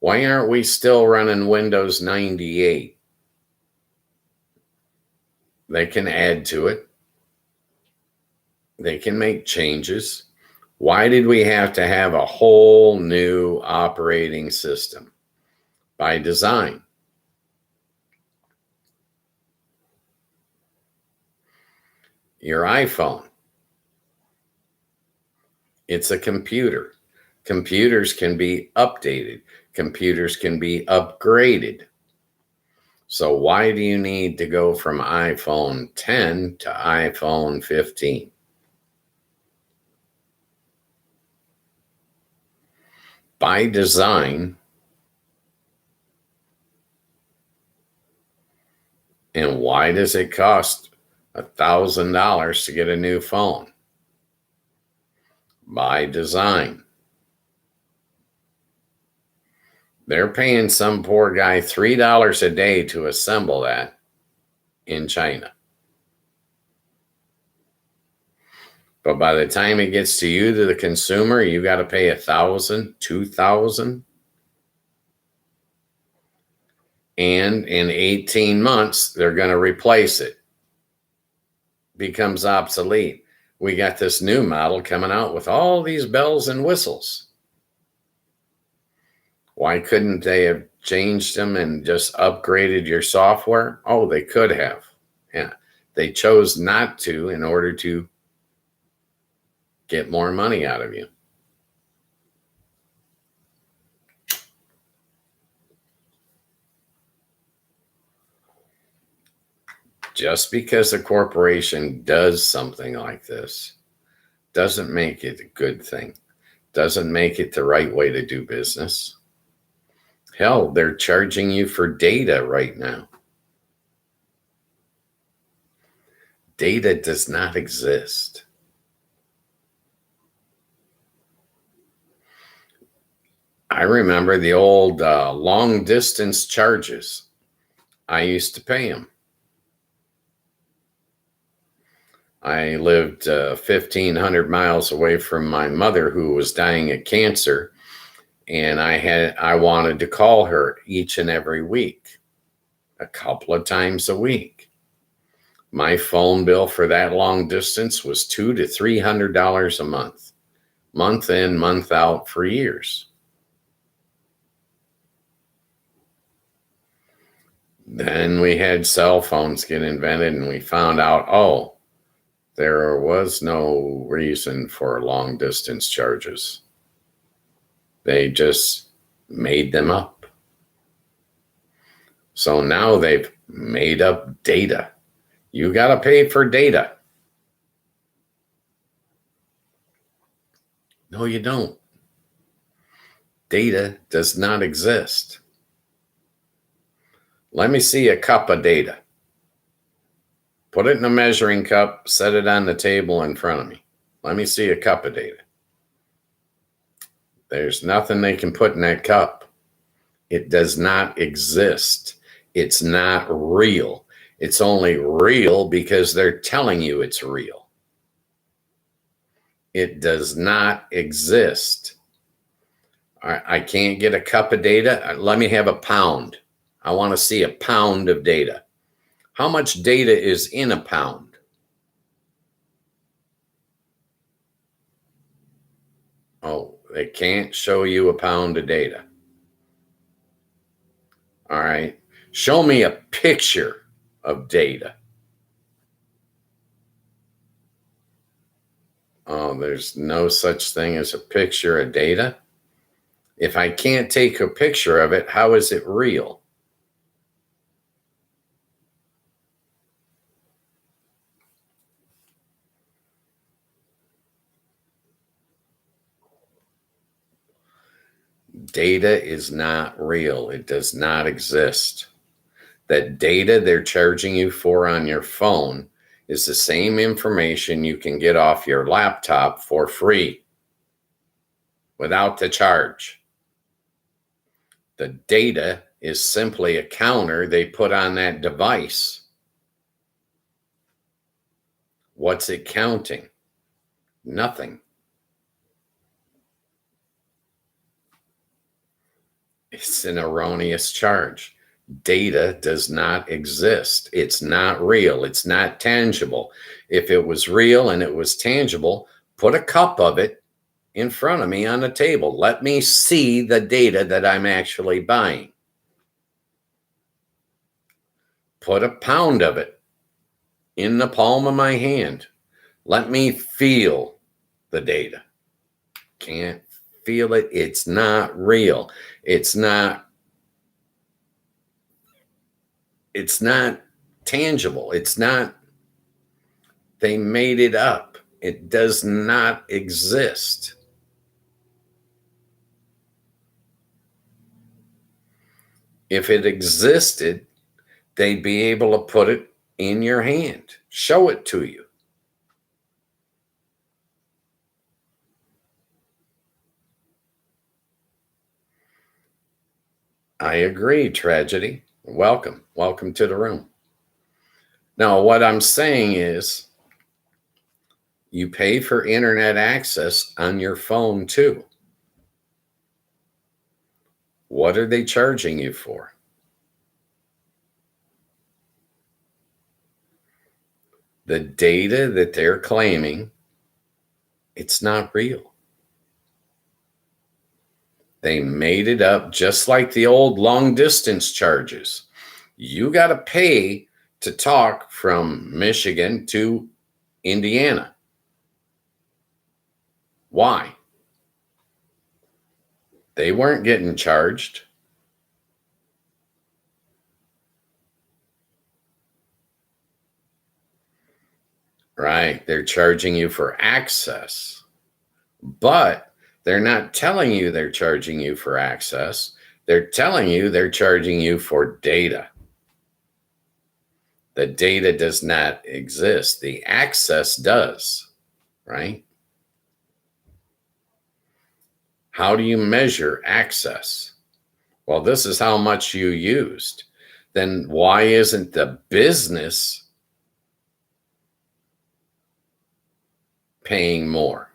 Why aren't we still running Windows 98? They can add to it. They can make changes. Why did we have to have a whole new operating system? By design. Your iPhone. It's a computer. Computers can be updated. Computers can be upgraded. So why do you need to go from iPhone 10 to iPhone 15? By design. And why does it cost $1,000 to get a new phone? By design. They're paying some poor guy $3 a day to assemble that in China. But by the time it gets to you, to the consumer, you got to pay $1,000, $2,000. And in 18 months, they're going to replace it. Becomes obsolete. We got this new model coming out with all these bells and whistles. Why couldn't they have changed them and just upgraded your software? Oh, they could have. Yeah. They chose not to in order to get more money out of you. Just because a corporation does something like this doesn't make it a good thing. Doesn't make it the right way to do business. Hell, they're charging you for data right now. Data does not exist. I remember the old long distance charges. I used to pay them. I lived 1,500 miles away from my mother, who was dying of cancer, and I wanted to call her each and every week, a couple of times a week. My phone bill for that long distance was $200 to $300 a month in, month out for years. Then we had cell phones get invented, and we found out, oh, there was no reason for long distance charges. They just made them up. So now they've made up data. You got to pay for data. No, you don't. Data does not exist. Let me see a cup of data. Put it in a measuring cup, set it on the table in front of me. Let me see a cup of data. There's nothing they can put in that cup. It does not exist. It's not real. It's only real because they're telling you it's real. It does not exist. I can't get a cup of data. Let me have a pound. I want to see a pound of data. How much data is in a pound? Oh, they can't show you a pound of data. All right. Show me a picture of data. Oh, there's no such thing as a picture of data. If I can't take a picture of it, how is it real? Data is not real. It does not exist. That data they're charging you for on your phone is the same information you can get off your laptop for free without the charge. The data is simply a counter they put on that device. What's it counting? Nothing. It's an erroneous charge. Data does not exist. It's not real. It's not tangible. If it was real and it was tangible, put a cup of it in front of me on the table. Let me see the data that I'm actually buying. Put a pound of it in the palm of my hand. Let me feel the data. Can't feel it. It's not real. It's not tangible. It's not, they made it up. It does not exist. If it existed, they'd be able to put it in your hand, show it to you. I agree, Tragedy. Welcome. Welcome to the room. Now, what I'm saying is you pay for internet access on your phone too. What are they charging you for? The data that they're claiming, it's not real. They made it up just like the old long distance charges. You got to pay to talk from Michigan to Indiana. Why? They weren't getting charged. Right. They're charging you for access, but they're not telling you they're charging you for access. They're telling you they're charging you for data. The data does not exist. The access does, right? How do you measure access? Well, this is how much you used. Then why isn't the business paying more?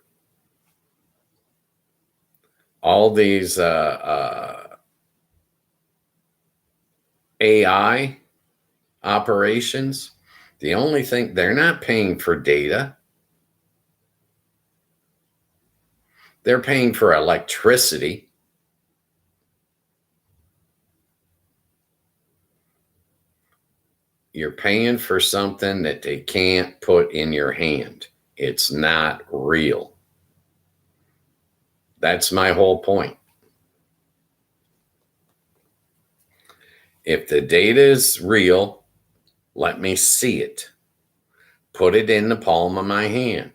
All these AI operations, the only thing, they're not paying for data. They're paying for electricity. You're paying for something that they can't put in your hand. It's not real. That's my whole point. If the data is real, let me see it. Put it in the palm of my hand.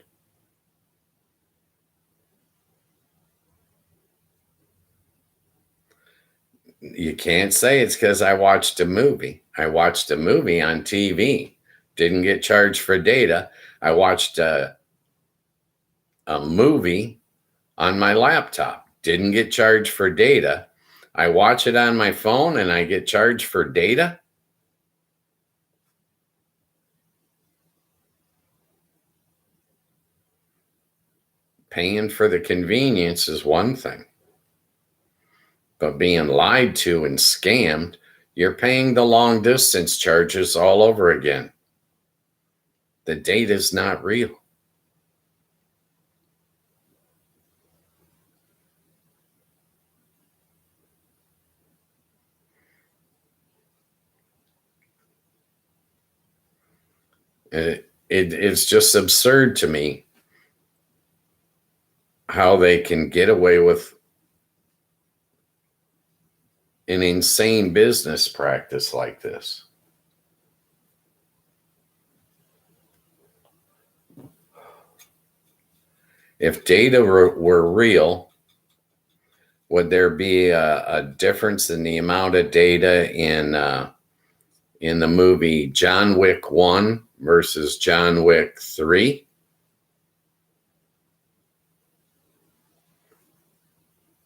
You can't say it's because I watched a movie. I watched a movie on TV, didn't get charged for data. I watched a movie on my laptop, didn't get charged for data. I watch it on my phone and I get charged for data. Paying for the convenience is one thing, but being lied to and scammed, you're paying the long distance charges all over again. The data is not real. It's just absurd to me how they can get away with an insane business practice like this. If data were real, would there be a difference in the amount of data in the movie John Wick 1 versus John Wick 3?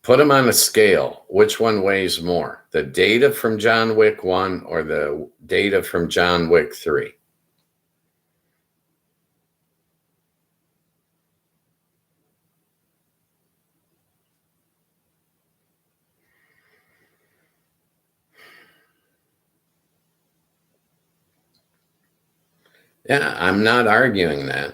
Put them on a scale. Which one weighs more? The data from John Wick 1 or the data from John Wick 3? Yeah, I'm not arguing that.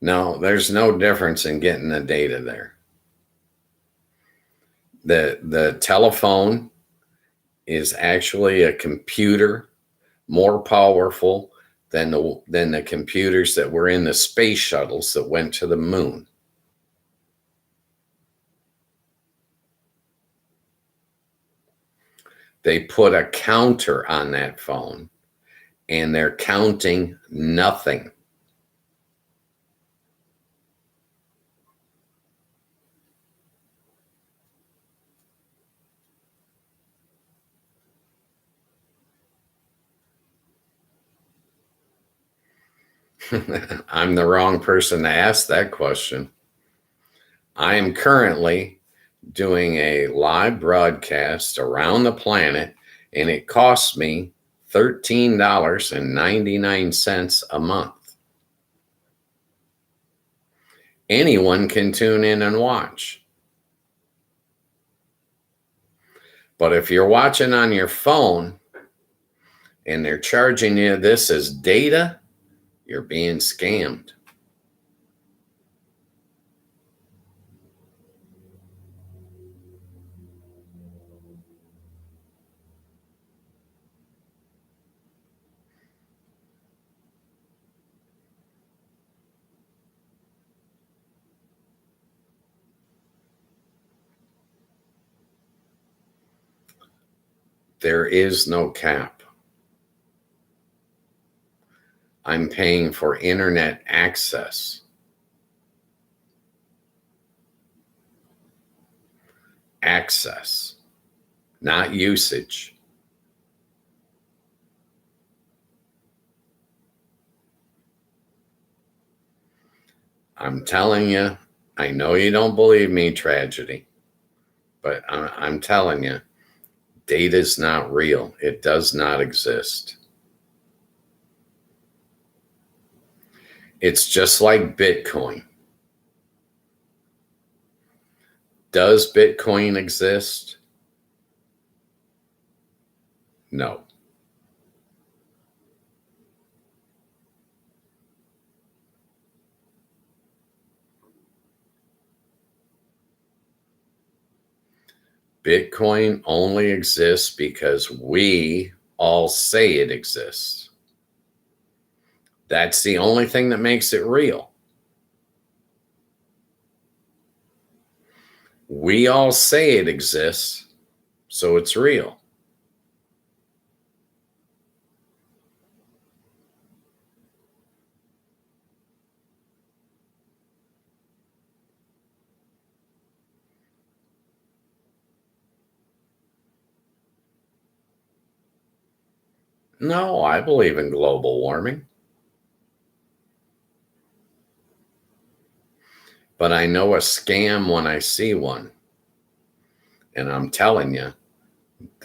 No, there's no difference in getting the data there. The telephone is actually a computer more powerful than the computers that were in the space shuttles that went to the moon. They put a counter on that phone and they're counting nothing. I'm the wrong person to ask that question. I am currently doing a live broadcast around the planet, and it costs me $13.99 a month. Anyone can tune in and watch. But if you're watching on your phone and they're charging you this as data, you're being scammed. There is no cap. I'm paying for internet access. Access, not usage. I'm telling you, I know you don't believe me, tragedy, but I'm telling you, data is not real. It does not exist. It's just like Bitcoin. Does Bitcoin exist? No. Bitcoin only exists because we all say it exists. That's the only thing that makes it real. We all say it exists, so it's real. No, I believe in global warming. But I know a scam when I see one. And I'm telling you,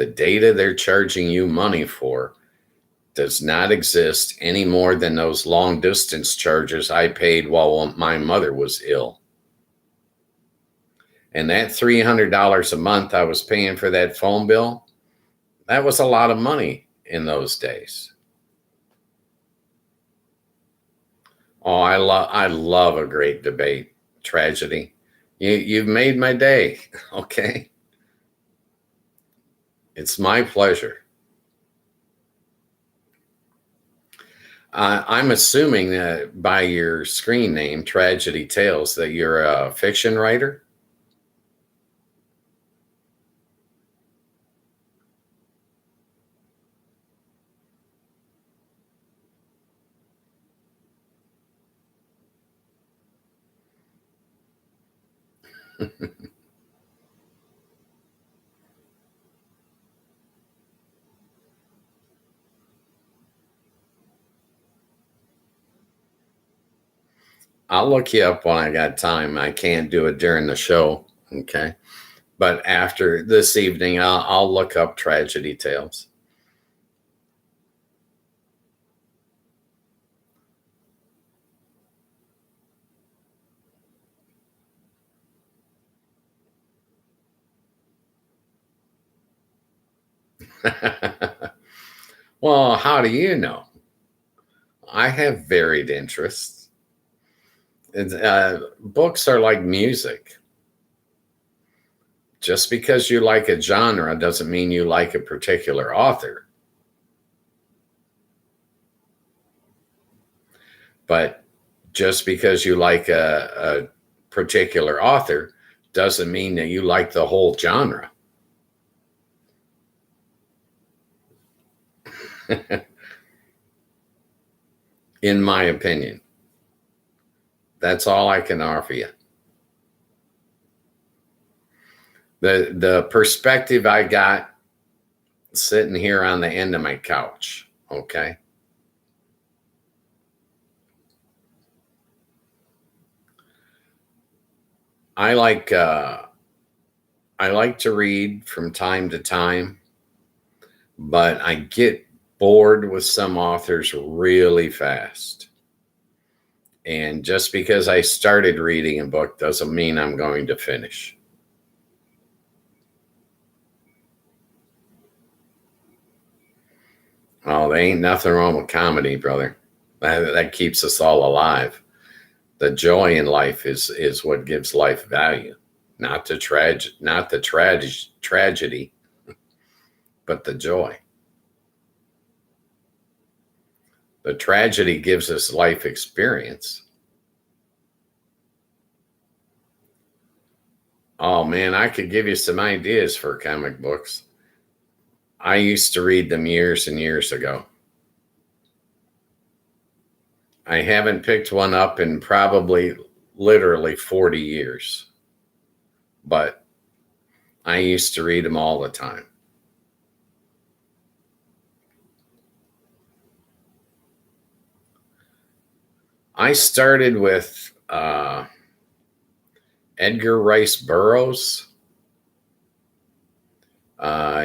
The data they're charging you money for does not exist any more than those long distance charges I paid while my mother was ill. And that $300 a month I was paying for that phone bill, that was a lot of money in those days. Oh, I love a great debate. Tragedy. You've made my day. Okay. It's my pleasure. I'm assuming that by your screen name, Tragedy Tales, that you're a fiction writer. I'll look you up when I got time. I can't do it during the show. Okay. But after this evening, I'll look up Tragedy Tales. Well, how do you know? I have varied interests. Books are like music. Just because you like a genre doesn't mean you like a particular author. But just because you like a particular author doesn't mean that you like the whole genre. In my opinion, that's all I can offer you. The perspective I got sitting here on the end of my couch, okay? I like to read from time to time, but I get bored with some authors really fast. And just because I started reading a book doesn't mean I'm going to finish. Oh, there ain't nothing wrong with comedy, brother. That keeps us all alive. The joy in life is what gives life value, not the tragedy, but the joy. The tragedy gives us life experience. Oh man, I could give you some ideas for comic books. I used to read them years and years ago. I haven't picked one up in probably literally 40 years, but I used to read them all the time. I started with Edgar Rice Burroughs.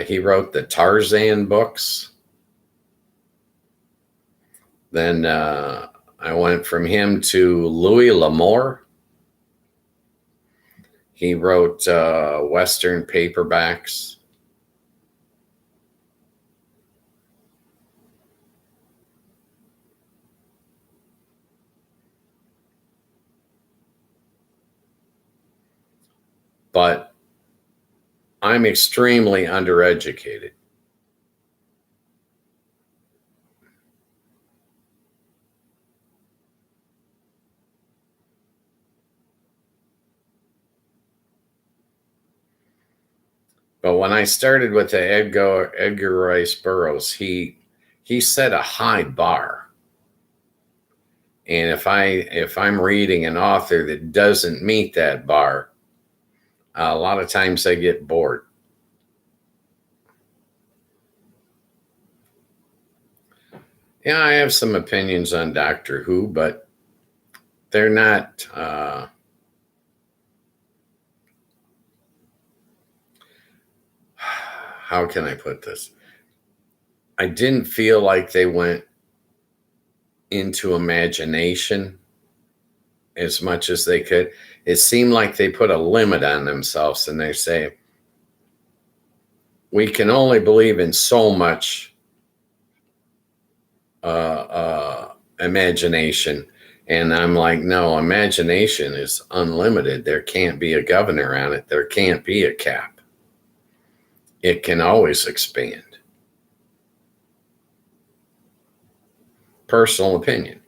He wrote the Tarzan books. Then I went from him to Louis L'Amour. He wrote Western paperbacks. But I'm extremely undereducated. But when I started with the Edgar Rice Burroughs, he set a high bar. And if I'm reading an author that doesn't meet that bar, a lot of times I get bored. Yeah, I have some opinions on Doctor Who, but they're not. how can I put this? I didn't feel like they went into imagination as much as they could. It seemed like they put a limit on themselves, and they say, we can only believe in so much imagination. And I'm like, no, imagination is unlimited. There can't be a governor on it. There can't be a cap. It can always expand. Personal opinion.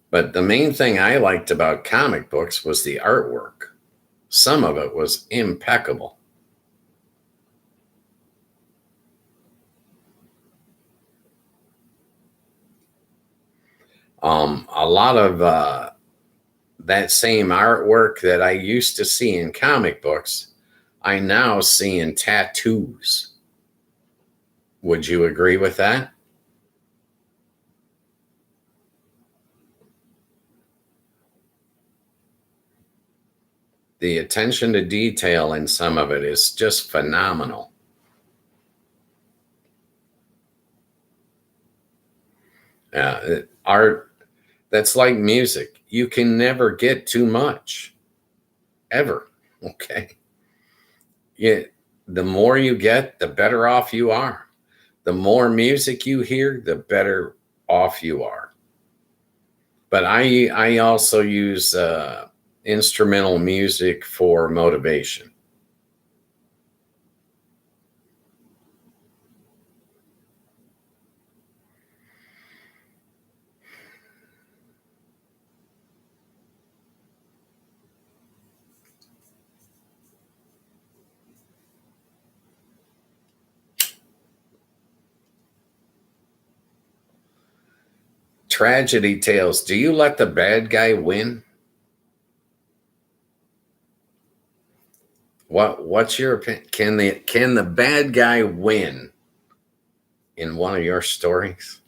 But the main thing I liked about comic books was the artwork. Some of it was impeccable. A lot of that same artwork that I used to see in comic books, I now see in tattoos. Would you agree with that? The attention to detail in some of it is just phenomenal. Art, that's like music. You can never get too much, ever. Okay. Yeah, the more you get, the better off you are. The more music you hear, the better off you are. But I also use instrumental music for motivation. Tragedy tales. Do you let the bad guy win? What's your opinion? Can the bad guy win in one of your stories?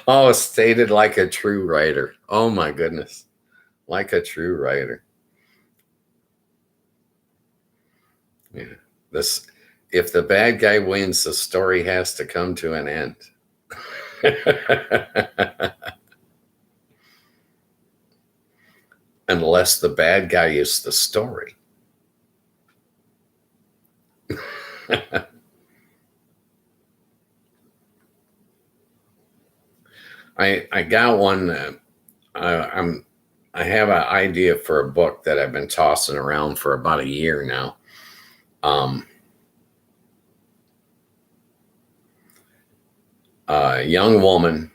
Oh, stated like a true writer. Oh my goodness. Like a true writer. Yeah. This if the bad guy wins, the story has to come to an end. Unless the bad guy is the story. I got one. I'm I have an idea for a book that I've been tossing around for about a year now. Um, a young woman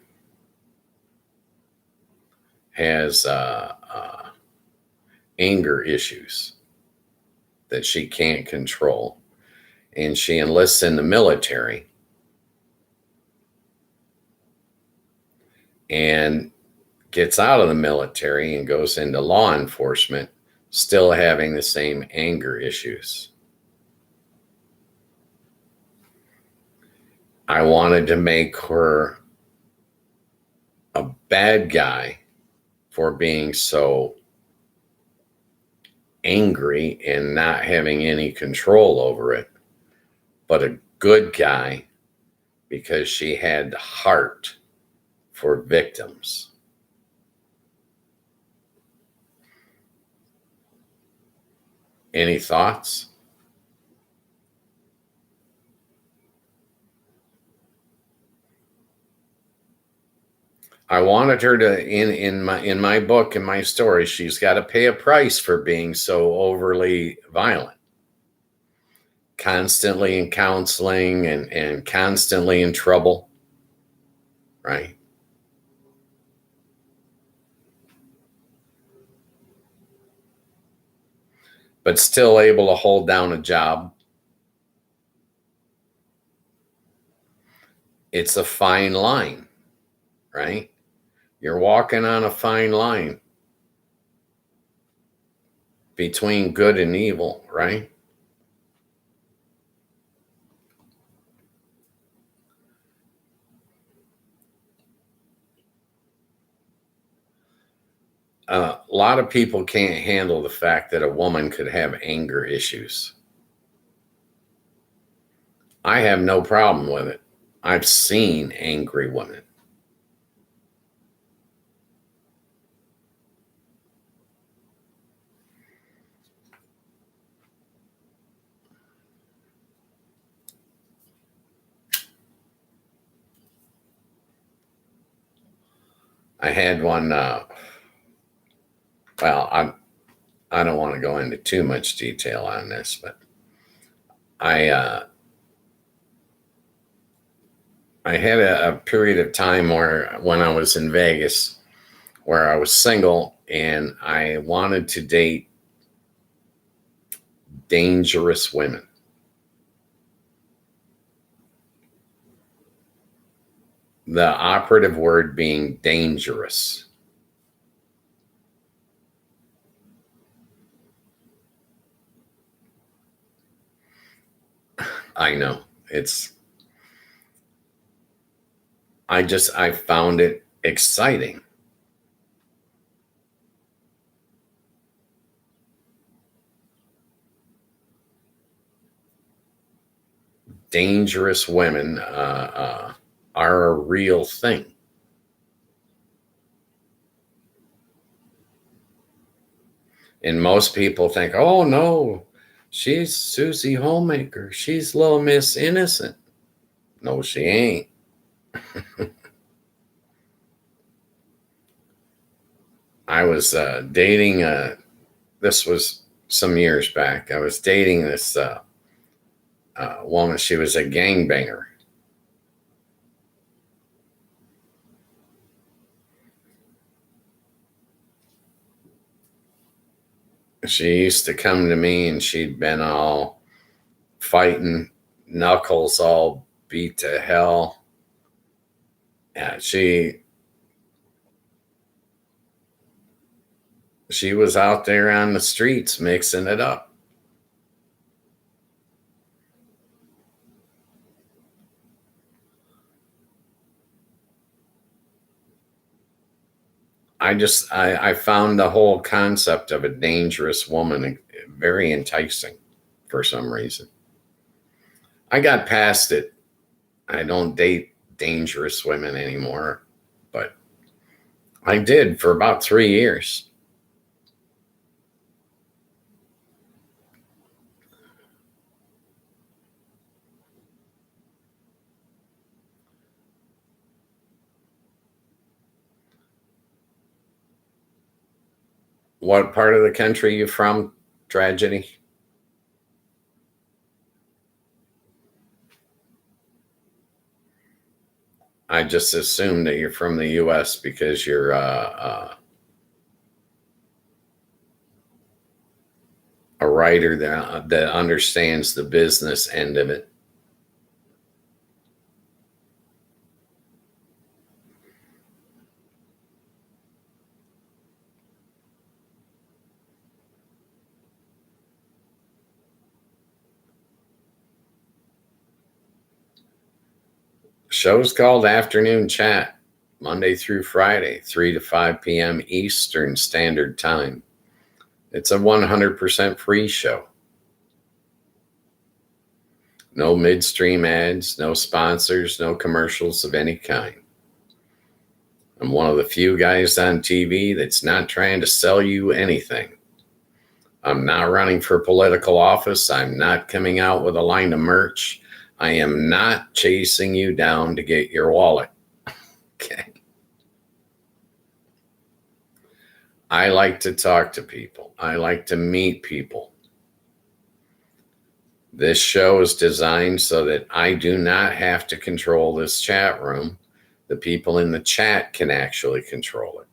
has anger issues that she can't control, and she enlists in the military and gets out of the military and goes into law enforcement, still having the same anger issues. I wanted to make her a bad guy for being so angry and not having any control over it, but a good guy because she had heart for victims. Any thoughts? I wanted her to in my book, in my story, she's got to pay a price for being so overly violent. Constantly in counseling and constantly in trouble, right? But still able to hold down a job. It's a fine line, right? You're walking on a fine line between good and evil, right? A lot of people can't handle the fact that a woman could have anger issues. I have no problem with it. I've seen angry women. I had one. Well, I don't want to go into too much detail on this, but I I had a period of time where when I was in Vegas, where I was single and I wanted to date dangerous women. The operative word being dangerous. I know it's, I found it exciting. Dangerous women are a real thing. And most people think, oh no, she's Susie Homemaker. She's Little Miss Innocent. No, she ain't. I was dating, this was some years back. I was dating this woman. She was a gangbanger. She used to come to me and she'd been all fighting, knuckles all beat to hell. Yeah, she was out there on the streets mixing it up. I found the whole concept of a dangerous woman very enticing for some reason. I got past it. I don't date dangerous women anymore, but I did for about 3 years. What part of the country are you from, Tragedy? I just assume that you're from the U.S. because you're a writer that understands the business end of it. Show's called Afternoon Chat, Monday through Friday, 3 to 5 p.m. Eastern Standard Time. It's a 100% free show. No midstream ads, no sponsors, no commercials of any kind. I'm one of the few guys on TV that's not trying to sell you anything. I'm not running for political office. I'm not coming out with a line of merch. I am not chasing you down to get your wallet. Okay. I like to talk to people. I like to meet people. This show is designed so that I do not have to control this chat room. The people in the chat can actually control it.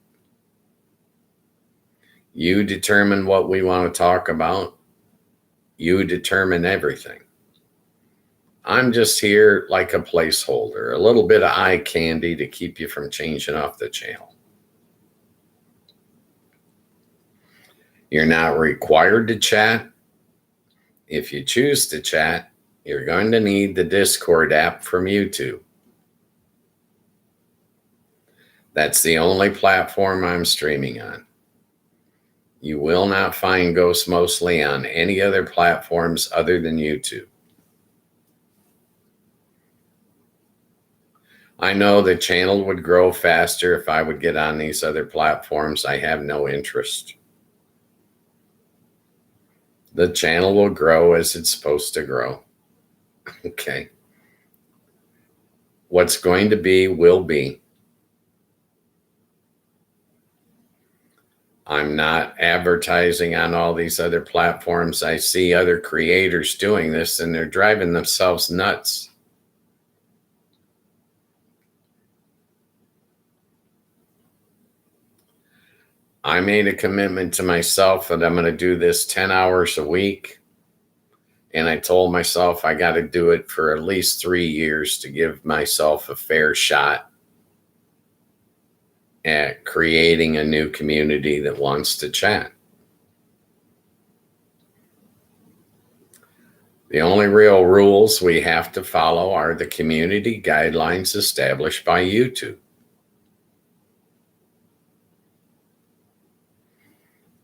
You determine what we want to talk about. You determine everything. I'm just here like a placeholder, a little bit of eye candy to keep you from changing off the channel. You're not required to chat. If you choose to chat, you're going to need the Discord app from YouTube. That's the only platform I'm streaming on. You will not find Ghost Mostly on any other platforms other than YouTube. I know the channel would grow faster if I would get on these other platforms. I have no interest. The channel will grow as it's supposed to grow. Okay. What's going to be will be. I'm not advertising on all these other platforms. I see other creators doing this and they're driving themselves nuts. I made a commitment to myself that I'm going to do this 10 hours a week. And I told myself I got to do it for at least 3 years to give myself a fair shot at creating a new community that wants to chat. The only real rules we have to follow are the community guidelines established by YouTube.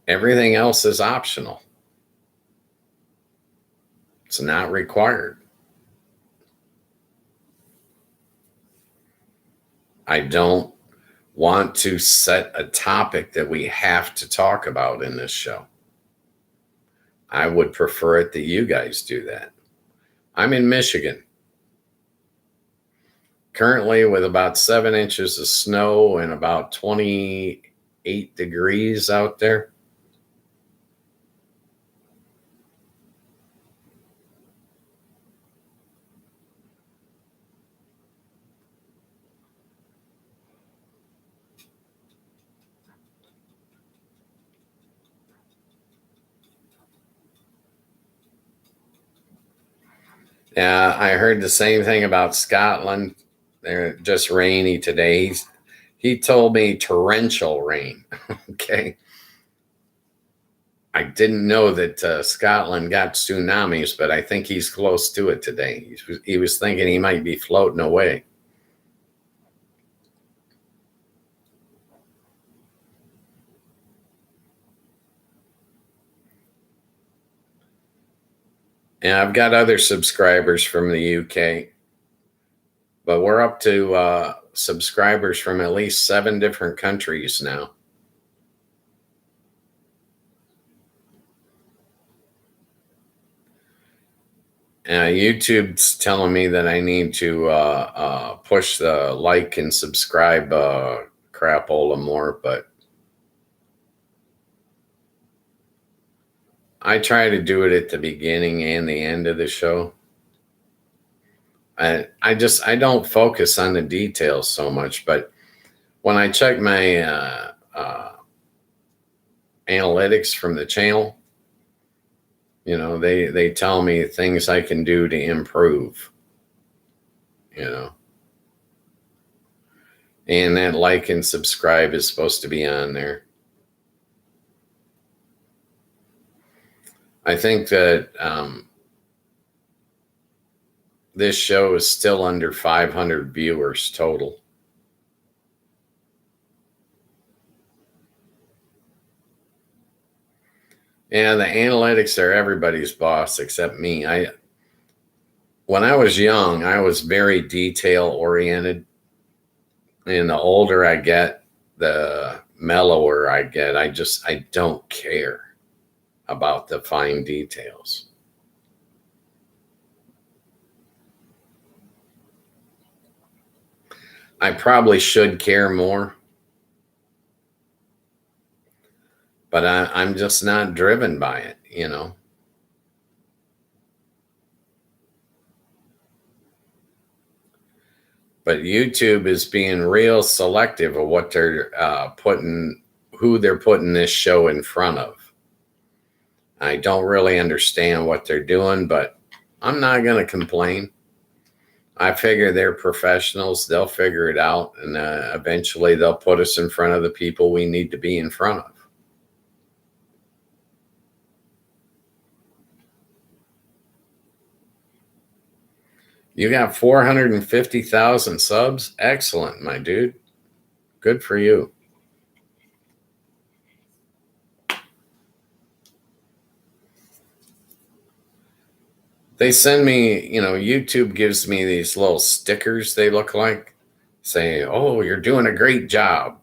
Everything else is optional. It's not required. I don't want to set a topic that we have to talk about in this show. I would prefer it that you guys do that. I'm in Michigan, currently with about 7 inches of snow and about 28 degrees out there. Yeah, I heard the same thing about Scotland. They're just rainy today. He told me torrential rain. Okay. I didn't know that Scotland got tsunamis, but I think he's close to it today. He was thinking he might be floating away. And I've got other subscribers from the UK, but we're up to subscribers from at least 7 different countries now. YouTube's telling me that I need to push the like and subscribe crapola more, but I try to do it at the beginning and the end of the show. I don't focus on the details so much, but when I check my analytics from the channel, you know, they tell me things I can do to improve, you know. And that like and subscribe is supposed to be on there. I think that this show is still under 500 viewers total. Yeah, the analytics are everybody's boss except me. When I was young, I was very detail oriented. And the older I get, the mellower I get. I don't care about the fine details. I probably should care more, but I'm just not driven by it, you know. But YouTube is being real selective of what they're who they're putting this show in front of. I don't really understand what they're doing, but I'm not going to complain. I figure they're professionals. They'll figure it out, and eventually they'll put us in front of the people we need to be in front of. You got 450,000 subs? Excellent, my dude. Good for you. They send me, YouTube gives me these little stickers, they look like, saying, oh, you're doing a great job.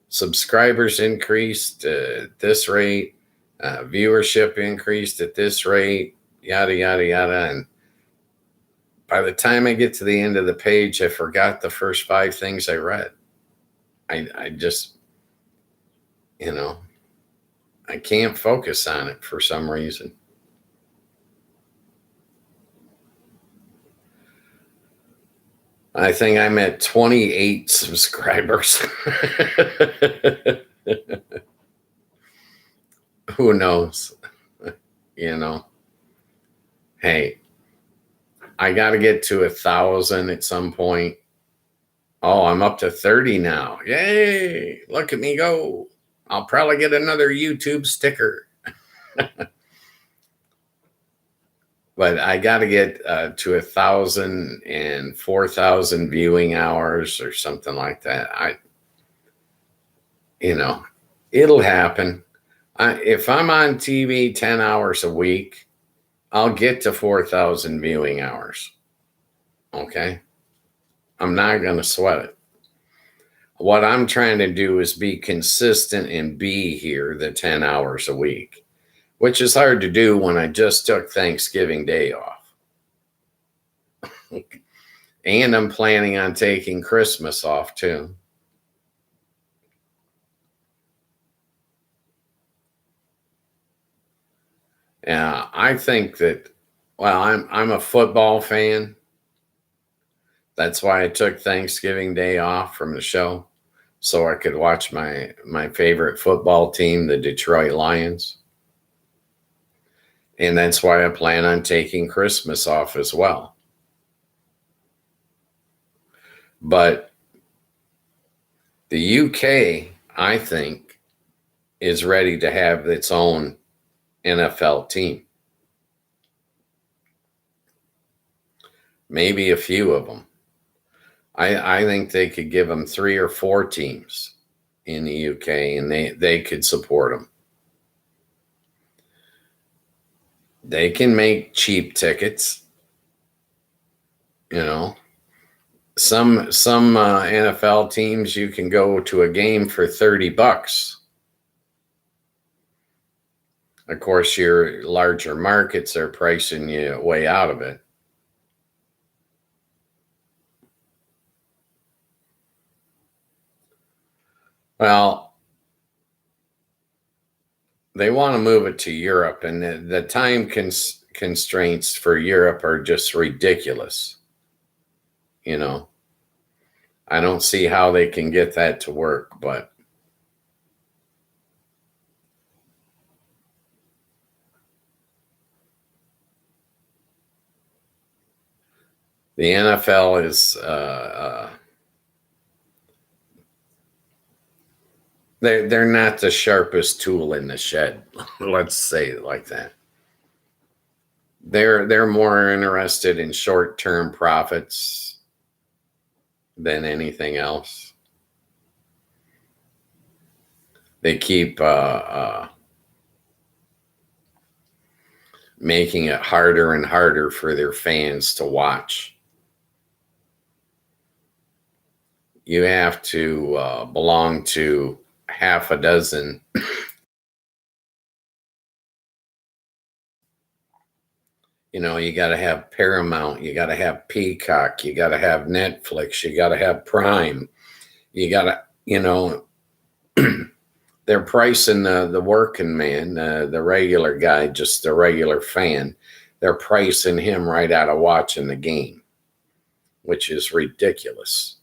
Subscribers increased at this rate, viewership increased at this rate, yada, yada, yada. And by the time I get to the end of the page, I forgot the first 5 things I read. I just, I can't focus on it for some reason. I think I'm at 28 subscribers. Who knows? Hey, I got to get to 1,000 at some point. Oh, I'm up to 30 now. Yay! Look at me go. I'll probably get another YouTube sticker. But I got to get to 1,000 and 4,000 viewing hours or something like that. It'll happen. If I'm on TV 10 hours a week, I'll get to 4,000 viewing hours. Okay? I'm not going to sweat it. What I'm trying to do is be consistent and be here the 10 hours a week, which is hard to do when I just took Thanksgiving Day off. And I'm planning on taking Christmas off too. Yeah, I think that, I'm a football fan. That's why I took Thanksgiving Day off from the show, so I could watch my favorite football team, the Detroit Lions. And that's why I plan on taking Christmas off as well. But the UK, I think, is ready to have its own NFL team. Maybe a few of them. I think they could give them 3 or 4 teams in the UK, and they could support them. They can make cheap tickets. Some NFL teams, you can go to a game for $30. Of course, your larger markets are pricing you way out of it. Well, they want to move it to Europe, and the time constraints for Europe are just ridiculous. I don't see how they can get that to work, but the NFL is they're not the sharpest tool in the shed. Let's say it like that. They're more interested in short-term profits than anything else. They keep making it harder and harder for their fans to watch. You have to belong to half a dozen you got to have Paramount, you got to have Peacock, you got to have Netflix, you got to have Prime, you got to they're pricing the working man, the regular guy, just the regular fan, they're pricing him right out of watching the game, which is ridiculous.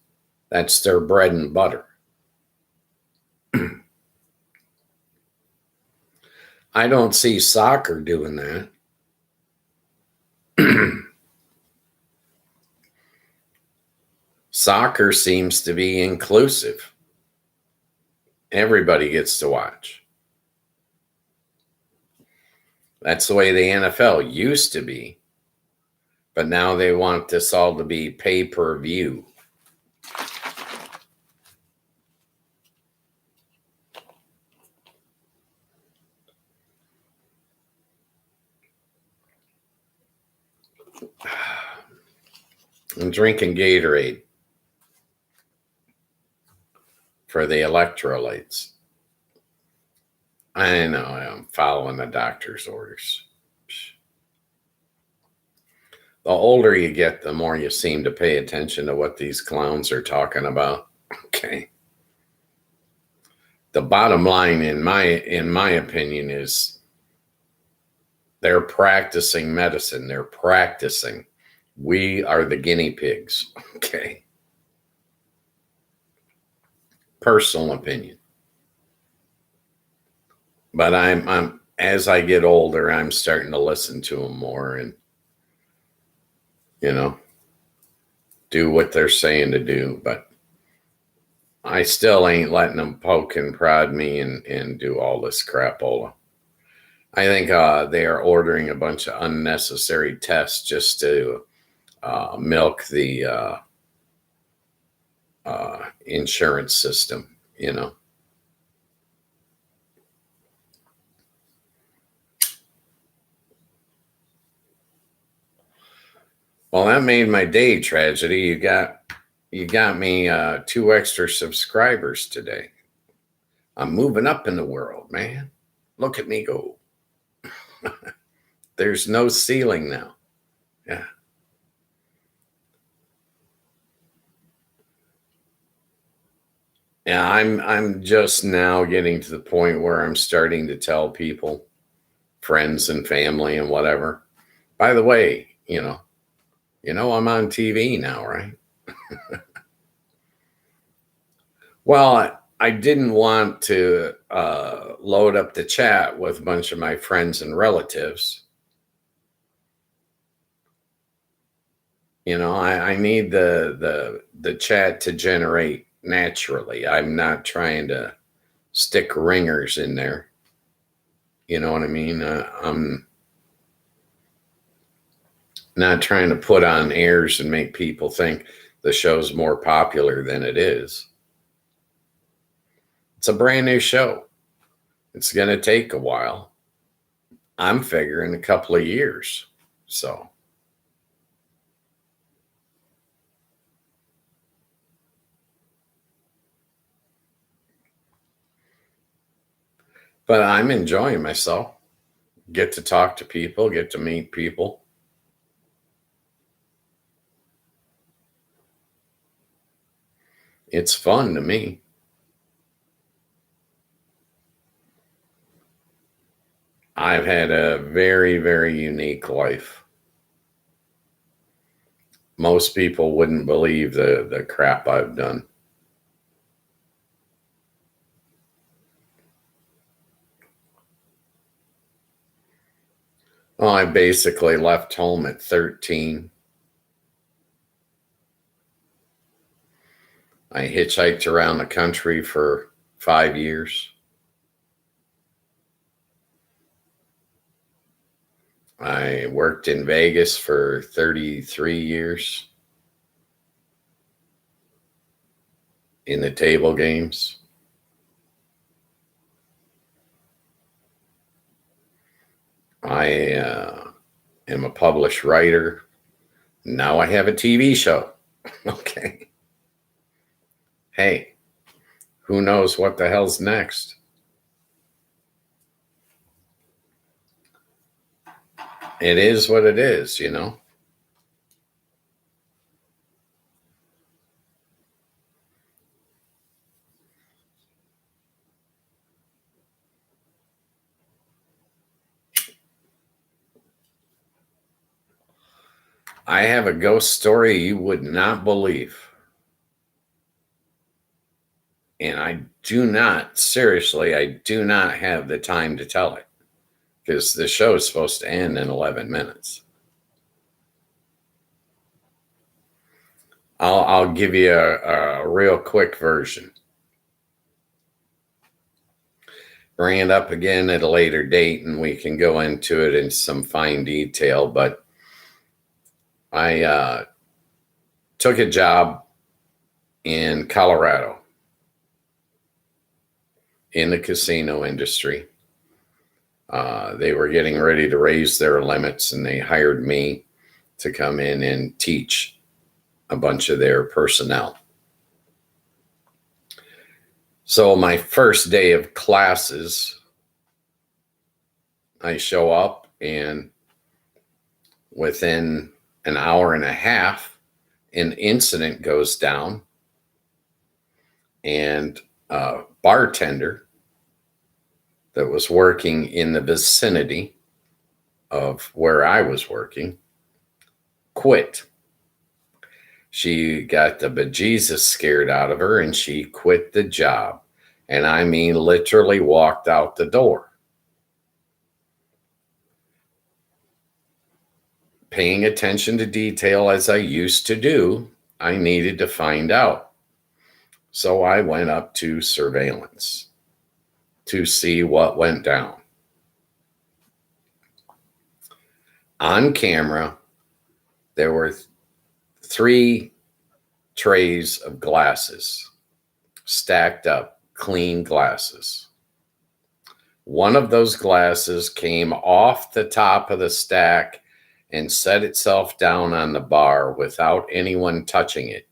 That's their bread and butter. I don't see soccer doing that. Soccer seems to be inclusive. Everybody gets to watch. That's the way the NFL used to be. But now they want this all to be pay-per-view. I'm drinking Gatorade for the electrolytes. I know I'm following the doctor's orders. The older you get, the more you seem to pay attention to what these clowns are talking about. Okay. The bottom line, in my opinion, is they're practicing medicine. They're practicing. We are the guinea pigs. Okay. Personal opinion. But I'm as I get older, I'm starting to listen to them more and, do what they're saying to do. But I still ain't letting them poke and prod me and do all this crapola. I think they are ordering a bunch of unnecessary tests just to milk the insurance system, Well, that made my day, Tragedy. You got me 2 extra subscribers today. I'm moving up in the world, man. Look at me go. There's no ceiling now. Yeah. Yeah, I'm just now getting to the point where I'm starting to tell people, friends and family and whatever. By the way, I'm on TV now, right? Well, I didn't want to load up the chat with a bunch of my friends and relatives. I need the chat to generate naturally. I'm not trying to stick ringers in there. You know what I mean? I'm not trying to put on airs and make people think the show's more popular than it is. It's a brand new show. It's going to take a while. I'm figuring a couple of years. So. But I'm enjoying myself. Get to talk to people, get to meet people. It's fun to me. I've had a very, very unique life. Most people wouldn't believe the crap I've done. Well, I basically left home at 13. I hitchhiked around the country for 5 years. I worked in Vegas for 33 years in the table games. I am a published writer. Now I have a TV show. Okay. Hey, who knows what the hell's next? It is what it is, I have a ghost story you would not believe. And I do not have the time to tell it because the show is supposed to end in 11 minutes. I'll give you a real quick version. Bring it up again at a later date and we can go into it in some fine detail. But I took a job in Colorado in the casino industry. They were getting ready to raise their limits and they hired me to come in and teach a bunch of their personnel. So my first day of classes, I show up and within an hour and a half, an incident goes down and a bartender that was working in the vicinity of where I was working quit. She got the bejesus scared out of her and she quit the job. And I mean, literally walked out the door. Paying attention to detail as I used to do, I needed to find out. So I went up to surveillance to see what went down. On camera, there were 3 trays of glasses stacked up, clean glasses. One of those glasses came off the top of the stack and set itself down on the bar without anyone touching it.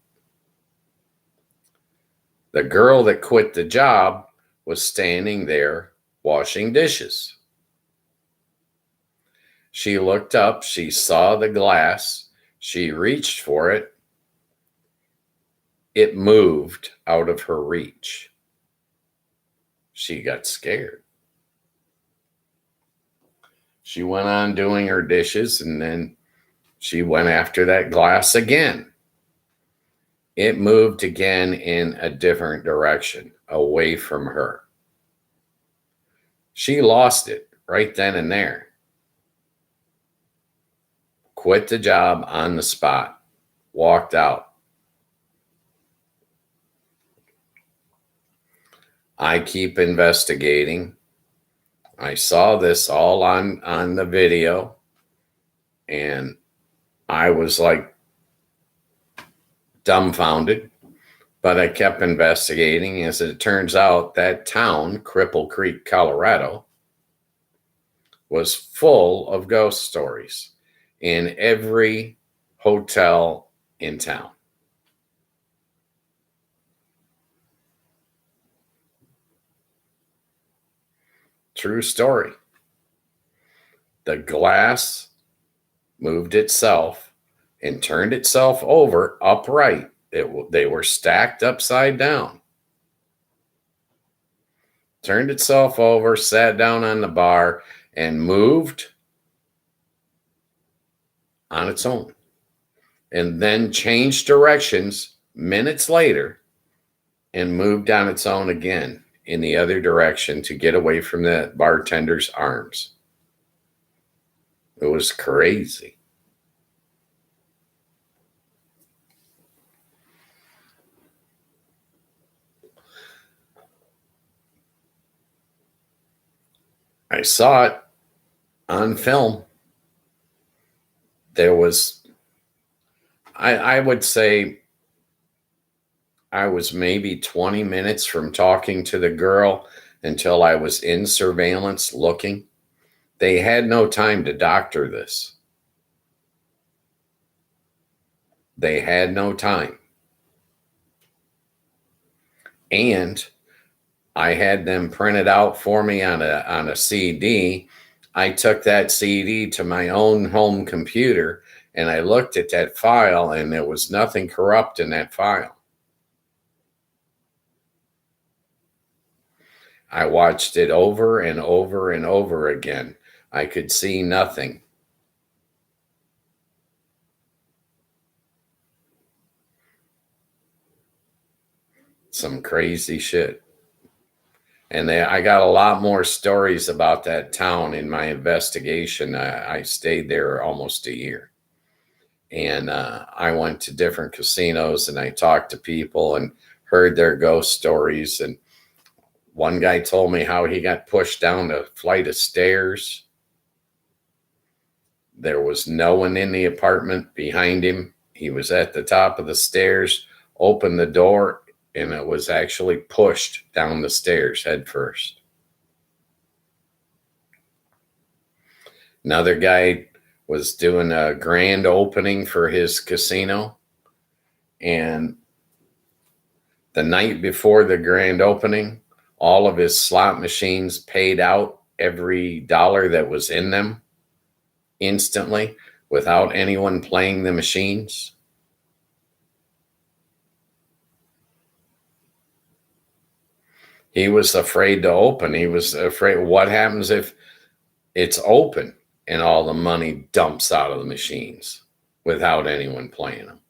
The girl that quit the job was standing there washing dishes. She looked up, she saw the glass, she reached for it. It moved out of her reach. She got scared. She went on doing her dishes and then she went after that glass again. It moved again in a different direction, away from her. She lost it right then and there. Quit the job on the spot, walked out. I keep investigating. I saw this all on the video and I was like dumbfounded, but I kept investigating. As it turns out, that town, Cripple Creek, Colorado, was full of ghost stories in every hotel in town. True story. The glass moved itself and turned itself over upright. They were stacked upside down. Turned itself over, sat down on the bar, and moved on its own. And then changed directions minutes later and moved on its own again in the other direction to get away from the bartender's arms. It was crazy. I saw it on film. There was, I would say, I was maybe 20 minutes from talking to the girl until I was in surveillance looking. They had no time to doctor this. They had no time. And I had them printed out for me on a CD. I took that CD to my own home computer and I looked at that file and there was nothing corrupt in that file. I watched it over and over and over again. I could see nothing. Some crazy shit. And I got a lot more stories about that town in my investigation. I stayed there almost a year. And I went to different casinos and I talked to people and heard their ghost stories. And one guy told me how he got pushed down a flight of stairs. There was no one in the apartment behind him. He was at the top of the stairs, opened the door, and it was actually pushed down the stairs head first. Another guy was doing a grand opening for his casino, and the night before the grand opening, all of his slot machines paid out every dollar that was in them instantly without anyone playing the machines. He was afraid to open. He was afraid, what happens if it's open and all the money dumps out of the machines without anyone playing them?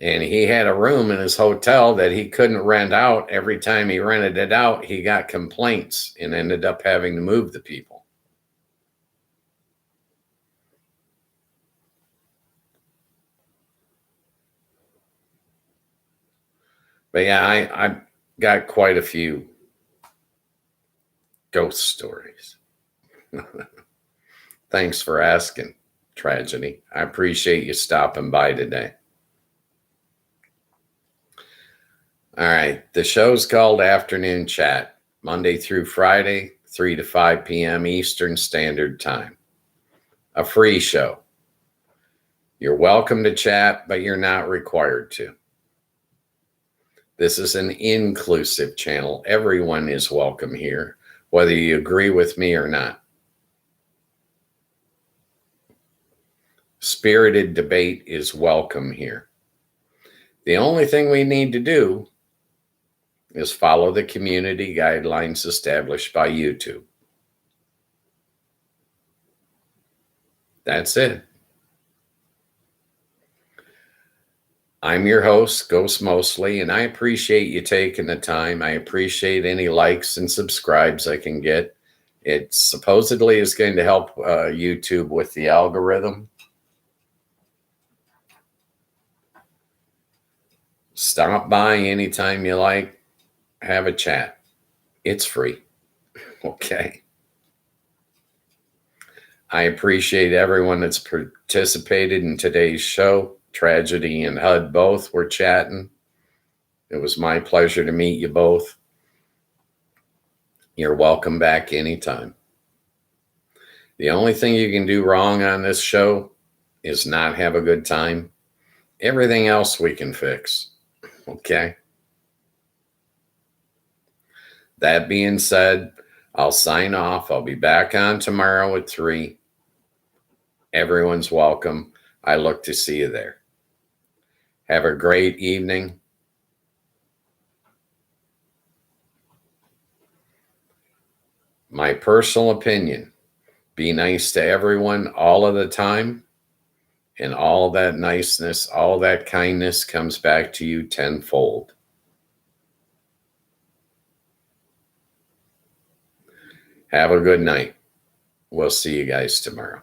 And he had a room in his hotel that he couldn't rent out. Every time he rented it out, he got complaints and ended up having to move the people. But yeah, I got quite a few ghost stories. Thanks for asking, Tragedy. I appreciate you stopping by today. All right. The show's called Afternoon Chat, Monday through Friday, 3 to 5 p.m. Eastern Standard Time. A free show. You're welcome to chat, but you're not required to. This is an inclusive channel. Everyone is welcome here, whether you agree with me or not. Spirited debate is welcome here. The only thing we need to do is follow the community guidelines established by YouTube. That's it. I'm your host, Ghost Mostly, and I appreciate you taking the time. I appreciate any likes and subscribes I can get. It supposedly is going to help YouTube with the algorithm. Stop by anytime you like. Have a chat. It's free. Okay. I appreciate everyone that's participated in today's show. Tragedy and HUD both were chatting. It was my pleasure to meet you both. You're welcome back anytime. The only thing you can do wrong on this show is not have a good time. Everything else we can fix. Okay? That being said, I'll sign off. I'll be back on tomorrow at 3. Everyone's welcome. I look to see you there. Have a great evening. My personal opinion, be nice to everyone all of the time, and all that niceness, all that kindness comes back to you tenfold. Have a good night. We'll see you guys tomorrow.